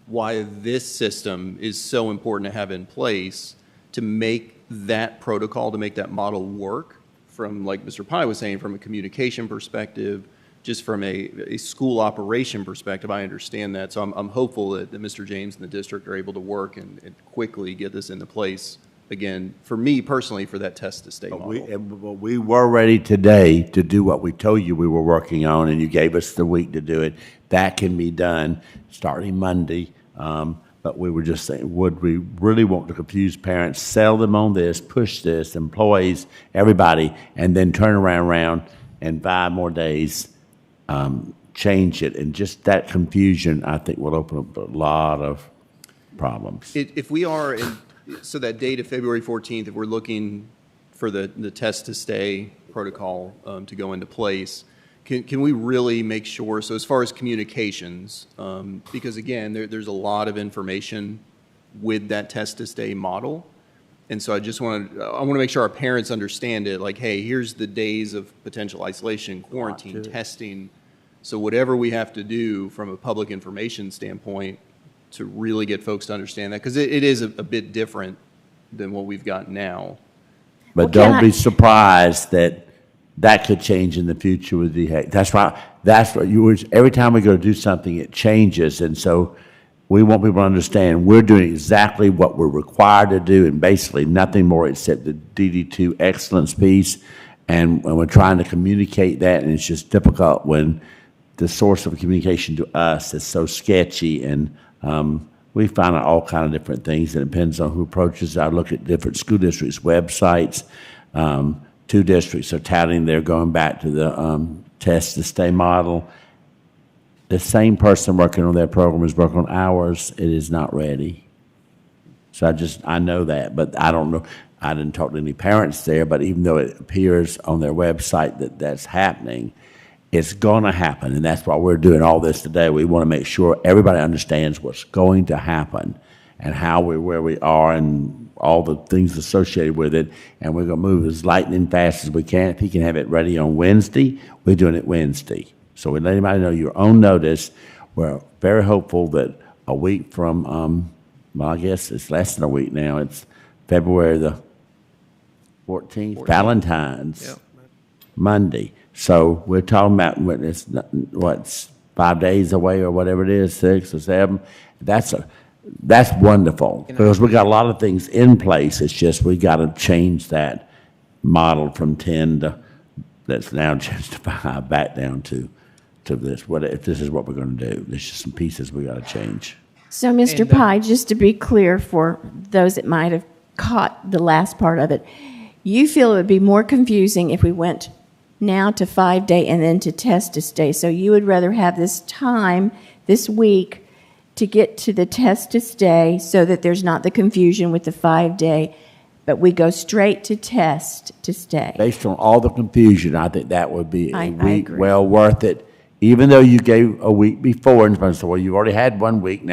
why this system is so important to have in place to make that protocol, to make that model work. From, like Mr. Pye was saying, from a communication perspective, just from a school operation perspective, I understand that. So I'm hopeful that Mr. James and the district are able to work and quickly get this into place. Again, for me personally, for that test to stay model. We were ready today to do what we told you we were working on, and you gave us the week to do it. That can be done starting Monday. But we were just saying, would we really want to confuse parents, sell them on this, push this, employees, everybody, and then turn around in 5 more days, change it? And just that confusion, I think, will open up a lot of problems. If we are, so that date of February 14th, if we're looking for the test to stay protocol to go into place, can we really make sure, so as far as communications, because again, there's a lot of information with that test to stay model. And so I want to make sure our parents understand it, like, hey, here's the days of potential isolation, quarantine, testing. So whatever we have to do from a public information standpoint to really get folks to understand that, because it is a bit different than what we've got now. But don't be surprised that could change in the future with DHEC. That's right. That's what every time we go to do something, it changes. And so we want people to understand we're doing exactly what we're required to do, and basically nothing more except the DD2 excellence piece. And we're trying to communicate that, and it's just difficult when the source of communication to us is so sketchy. And we find out all kind of different things. It depends on who approaches. I look at different school districts' websites. 2 districts are touting they're going back to the test to stay model. The same person working on their program is working on ours. It is not ready. So I know that, but I don't know. I didn't talk to any parents there, but even though it appears on their website that that's happening, it's going to happen, and that's why we're doing all this today. We want to make sure everybody understands what's going to happen and where we are and all the things associated with it, and we're going to move as lightning fast as we can. If he can have it ready on Wednesday, we're doing it Wednesday. So we let anybody know your own notice. We're very hopeful that a week from, well, I guess it's less than a week now. It's February the 14th. Valentine's, Monday. So we're talking about what's 5 days away or whatever it is, 6 or 7. That's wonderful, because we got a lot of things in place. It's just we got to change that model from 10 to, that's now changed to 5, back down to this. If this is what we're going to do, there's just some pieces we got to change. So, Mr. Pye, just to be clear for those that might have caught the last part of it, you feel it would be more confusing if we went now to 5-day and then to test to stay. So you would rather have this time, this week, to get to the test to stay so that there's not the confusion with the 5-day, but we go straight to test to stay. Based on all the confusion, I think that would be a week well worth it. Even though you gave a week before, and somebody said, well, you already had 1 week,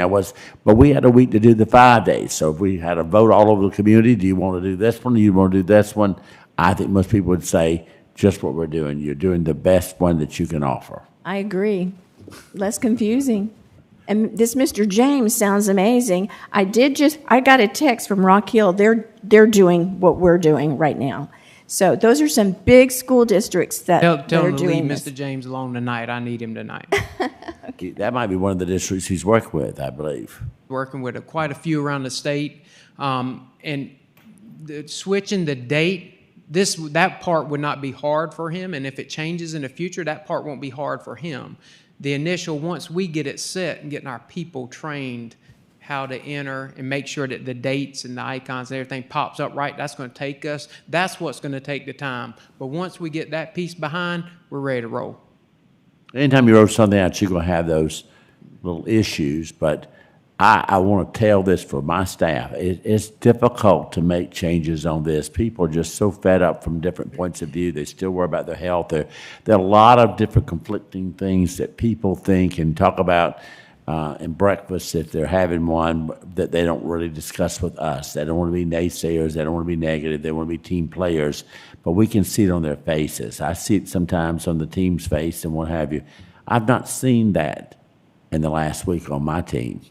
but we had a week to do the 5 days. So if we had a vote all over the community, do you want to do this one? Do you want to do this one? I think most people would say, just what we're doing. You're doing the best one that you can offer. I agree. Less confusing. And this Mr. James sounds amazing. I got a text from Rock Hill. They're doing what we're doing right now. So those are some big school districts that Tell are him to leave doing this. Mr. James alone tonight. I need him tonight. That might be one of the districts he's worked with, I believe. working with quite a few around the state. And switching the date, that part would not be hard for him, and if it changes in the future, that part won't be hard for him. The initial, once we get it set and getting our people trained how to enter and make sure that the dates and the icons and everything pops up right, that's going to take us. That's what's going to take the time. But once we get that piece behind, we're ready to roll. Anytime you wrote something out, you're going to have those little issues, but I want to tell this for my staff. It's difficult to make changes on this. People are just so fed up from different points of view. They still worry about their health. There are a lot of different conflicting things that people think and talk about in breakfast if they're having one that they don't really discuss with us. They don't want to be naysayers. They don't want to be negative. They want to be team players. But we can see it on their faces. I see it sometimes on the team's face and what have you. I've not seen that in the last week on my team.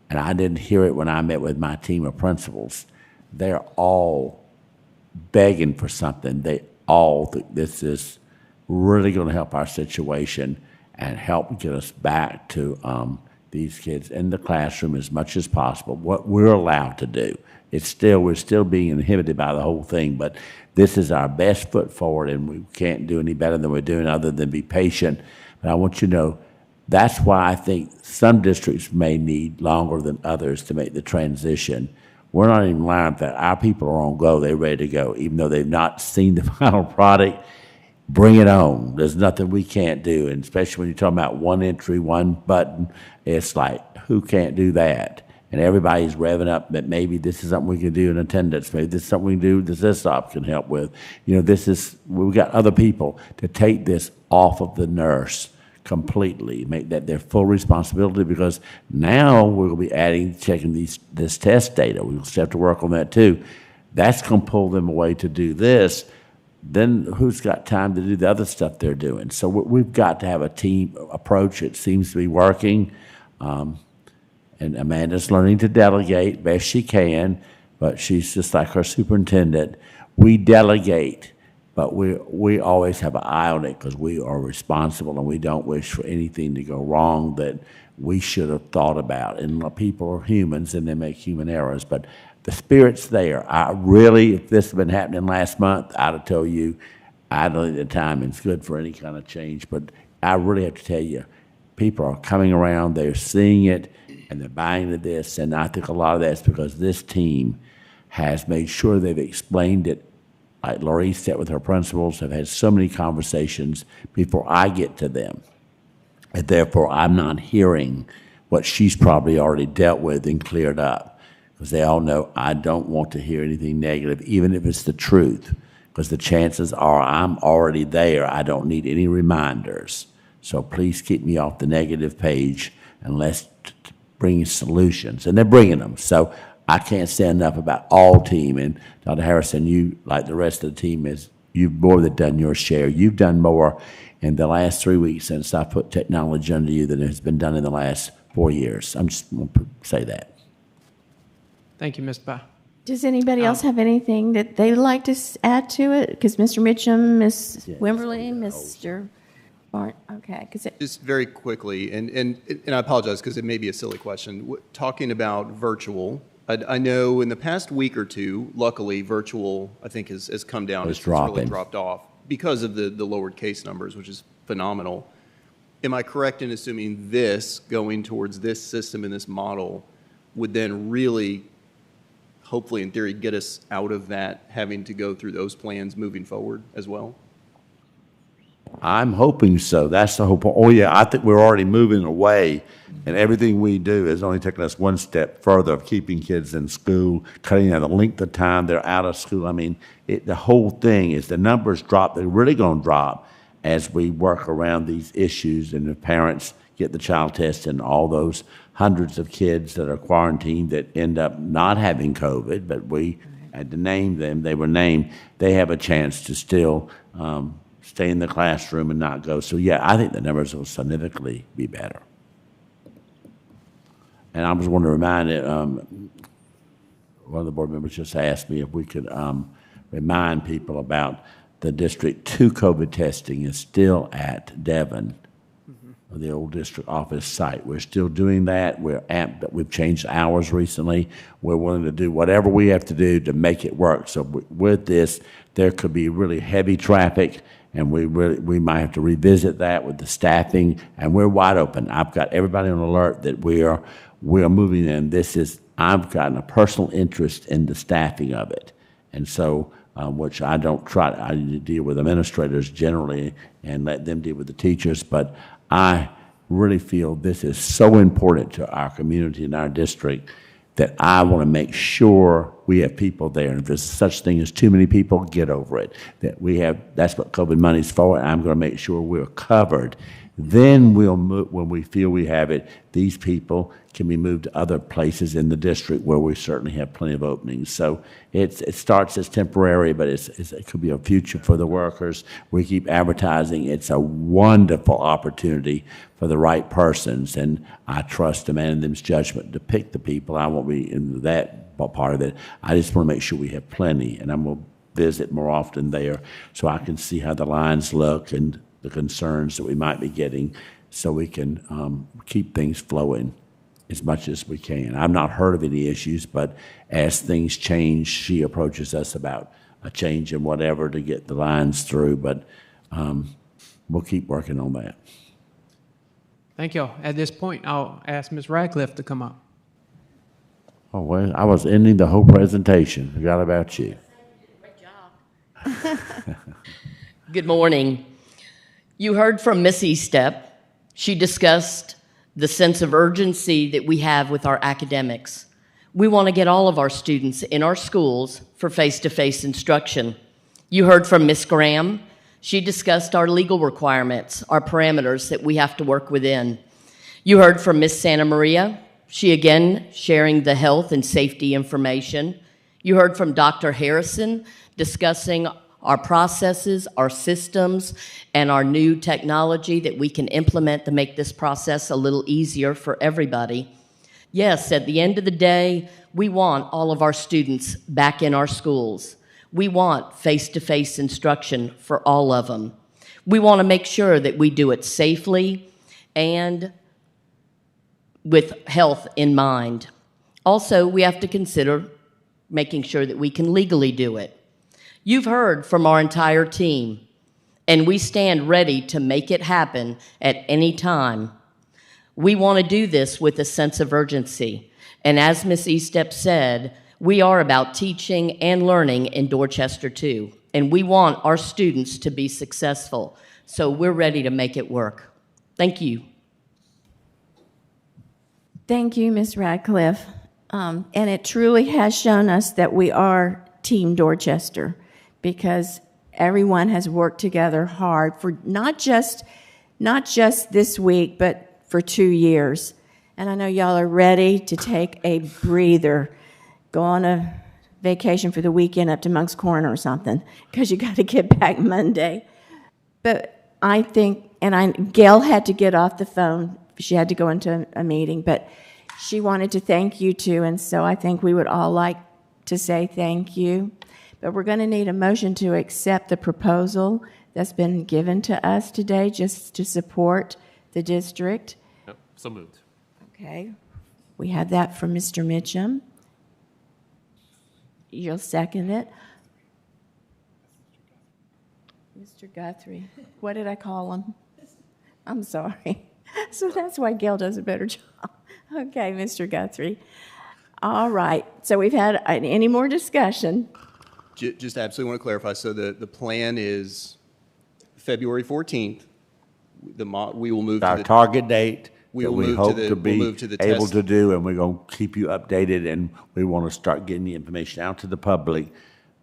And I didn't hear it when I met with my team of principals. They're all begging for something. They all think this is really going to help our situation and help get us back to these kids in the classroom as much as possible, what we're allowed to do. We're still being inhibited by the whole thing, but this is our best foot forward, and we can't do any better than we're doing other than be patient. But I want you to know, that's why I think some districts may need longer than others to make the transition. We're not even lying that our people are on go. They're ready to go. Even though they've not seen the final product, bring it on. There's nothing we can't do. And especially when you're talking about one entry, one button, it's like, who can't do that? And everybody's revving up that maybe this is something we can do in attendance. Maybe this is something we can do that this op can help with. You know, we've got other people to take this off of the nurse completely, make that their full responsibility, because now we'll be checking this test data. We'll still have to work on that too. That's going to pull them away to do this. Then who's got time to do the other stuff they're doing? So we've got to have a team approach. It seems to be working. And Amanda's learning to delegate best she can, but she's just like her superintendent. We delegate, but we always have an eye on it because we are responsible and we don't wish for anything to go wrong that we should have thought about. And people are humans and they make human errors, but the spirit's there. If this had been happening last month, I'd have told you, I don't think the timing's good for any kind of change, but I really have to tell you, people are coming around, they're seeing it, and they're buying into this, and I think a lot of that's because this team has made sure they've explained it. Like Laurie sat with her principals, have had so many conversations before I get to them. And therefore, I'm not hearing what she's probably already dealt with and cleared up. Because they all know I don't want to hear anything negative, even if it's the truth. Because the chances are I'm already there. I don't need any reminders. So please keep me off the negative page and let's bring solutions. And they're bringing them. So I can't say enough about all team. And Dr. Harrison, you, like the rest of the team, you've more than done your share. You've done more in the last 3 weeks since I put technology under you than has been done in the last 4 years. I'm just going to say that. Thank you, Ms. Pye. Does anybody else have anything that they'd like to add to it? Because Mr. Mitchum, Ms. Wimberly, Mr. Barn, okay. Just very quickly, and I apologize because it may be a silly question. Talking about virtual, I know in the past week or two, luckily, virtual, I think, has come down. It's really dropped off because of the lowered case numbers, which is phenomenal. Am I correct in assuming this, going towards this system and this model, would then really, hopefully in theory, get us out of that, having to go through those plans moving forward as well? I'm hoping so. That's the hope. Oh, yeah, I think we're already moving away, and everything we do is only taking us one step further of keeping kids in school, cutting down the length of time they're out of school. I mean, the whole thing is the numbers drop. They're really going to drop as we work around these issues and the parents get the child test and all those hundreds of kids that are quarantined that end up not having COVID, but we had to name them. They were named. They have a chance to still stay in the classroom and not go. So, yeah, I think the numbers will significantly be better. And I just want to remind it, one of the board members just asked me if we could remind people about the District 2 COVID testing is still at Devon. the old district office site. We're still doing that. We've changed hours recently. We're willing to do whatever we have to do to make it work. So with this, there could be really heavy traffic, and we might have to revisit that with the staffing, and we're wide open. I've got everybody on alert that we are moving in. I've gotten a personal interest in the staffing of it. And so, which I deal with administrators generally and let them deal with the teachers, but I really feel this is so important to our community and our district that I want to make sure we have people there. And if there's such thing as too many people, get over it. That's what COVID money's for, and I'm going to make sure we're covered. Then we'll move, when we feel we have it, these people can be moved to other places in the district where we certainly have plenty of openings. So it starts as temporary, but it could be a future for the workers. We keep advertising. It's a wonderful opportunity for the right persons, and I trust the man in them's judgment to pick the people. I won't be in that part of it. I just want to make sure we have plenty, and I'm going to visit more often there so I can see how the lines look and the concerns that we might be getting, so we can keep things flowing as much as we can. I've not heard of any issues, but as things change, she approaches us about a change in whatever to get the lines through, but we'll keep working on that. Thank you. At this point, I'll ask Ms. Radcliffe to come up. Oh, well, I was ending the whole presentation. Forgot about you. Great job. Good morning. You heard from Miss Estep. She discussed the sense of urgency that we have with our academics. We want to get all of our students in our schools for face-to-face instruction. You heard from Miss Graham. She discussed our legal requirements, our parameters that we have to work within. You heard from Miss Santa Maria. She again sharing the health and safety information. You heard from Dr. Harrison discussing our processes, our systems, and our new technology that we can implement to make this process a little easier for everybody. Yes, at the end of the day, we want all of our students back in our schools. We want face-to-face instruction for all of them. We want to make sure that we do it safely and with health in mind. Also, we have to consider making sure that we can legally do it. You've heard from our entire team, and we stand ready to make it happen at any time. We want to do this with a sense of urgency. And as Ms. Estep said, we are about teaching and learning in Dorchester too. And we want our students to be successful. So we're ready to make it work. Thank you. Thank you, Ms. Radcliffe. And it truly has shown us that we are Team Dorchester, because everyone has worked together hard for not just this week, but for 2 years. And I know y'all are ready to take a breather, go on a vacation for the weekend up to Monk's Corner or something, because you got to get back Monday. But I think, Gail had to get off the phone. She had to go into a meeting, but she wanted to thank you too, and so I think we would all like to say thank you. But we're going to need a motion to accept the proposal that's been given to us today just to support the district. Yep, so moved. Okay. We have that from Mr. Mitchum. You'll second it. Mr. Guthrie. What did I call him? I'm sorry. So that's why Gail does a better job. Okay, Mr. Guthrie. All right. So we've had any more discussion? Just absolutely want to clarify. So the plan is February 14th. We will move our to the target date. We that will we move hope to the, to be we'll move to the able test. to do, and we're going to keep you updated, and we want to start getting the information out to the public.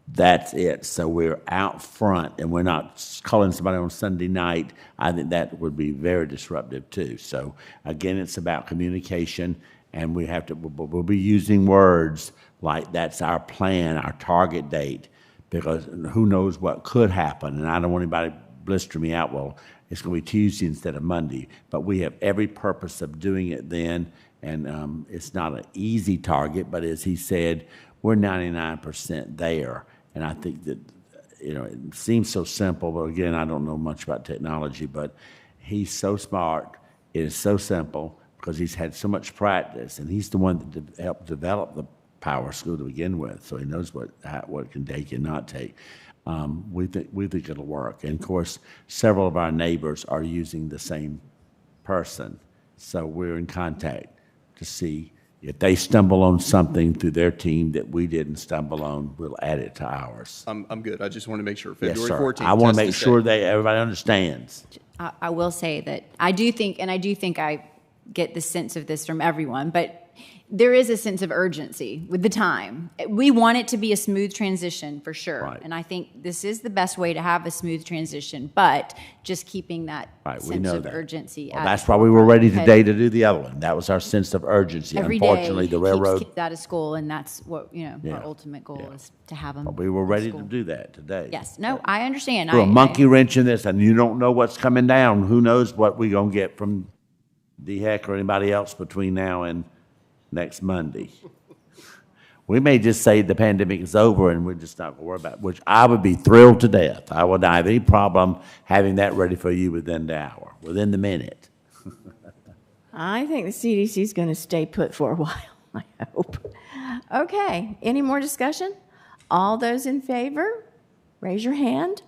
That's it. So we're out front, and we're not calling somebody on Sunday night. I think that would be very disruptive too. So again, it's about communication, and we'll be using words like that's our plan, our target date, because who knows what could happen, and I don't want anybody to blister me out, well, it's going to be Tuesday instead of Monday, but we have every purpose of doing it then, and it's not an easy target, but as he said, we're 99% there, and I think that, it seems so simple, but again, I don't know much about technology, but he's so smart, It is so simple because he's had so much practice, and he's the one that helped develop the power school to begin with, so he knows what can take and not take. We think it'll work. And of course, several of our neighbors are using the same person, so we're in contact to see if they stumble on something through their team that we didn't stumble on, we'll add it to ours. I'm good. I just want to make sure. Yes, February sir. 14th. I want to make testing sure day. I everybody understands. will say that I do think I get the sense of this from everyone, but there is a sense of urgency with the time. We want it to be a smooth transition for sure. Right. And I think this is the best way to have a smooth transition, but just keeping that Right, we sense know of that. urgency. Well, at that's why we were ready head. today to do the other one. That was our sense of urgency. Every day Unfortunately, the railroad, keeps kids out of school, and that's what, Yeah. our ultimate goal is to have them. we were ready to school. do that today. Yes, no, I understand. Threw a monkey wrench in this, and you don't know what's coming down. Who knows what we're going to get from DHEC or anybody else between now and next Monday. We may just say the pandemic is over and we're just not going to worry about it, which I would be thrilled to death. I would not have any problem having that ready for you within the hour, within the minute. I think the CDC is going to stay put for a while, I hope. Okay, any more discussion? All those in favor, raise your hand.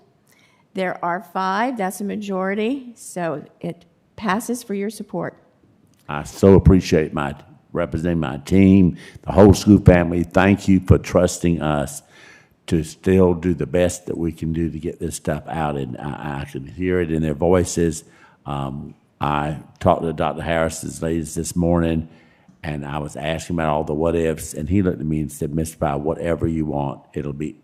There are 5, that's a majority, so it passes for your support. I so appreciate representing my team, the whole school family. Thank you for trusting us to still do the best that we can do to get this stuff out. And I can hear it in their voices. I talked to Dr. Harris's ladies this morning, and I was asking about all the what ifs, and he looked at me and said, Mr. Pye, whatever you want, it'll be,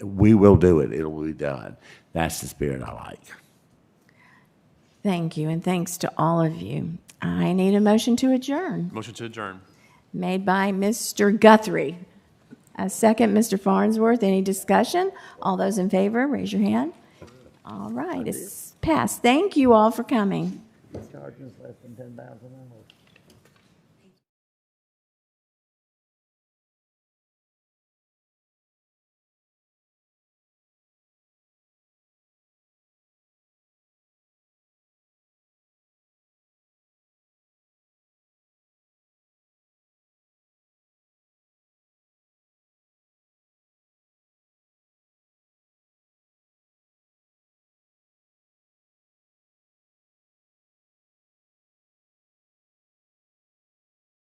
we will do it. It'll be done. That's the spirit I like. Thank you, and thanks to all of you. I need a motion to adjourn. Motion to adjourn. Made by Mr. Guthrie. A second, Mr. Farnsworth. Any discussion? All those in favor, raise your hand. All right, it's passed. Thank you all for coming. Charging us less than $10,000.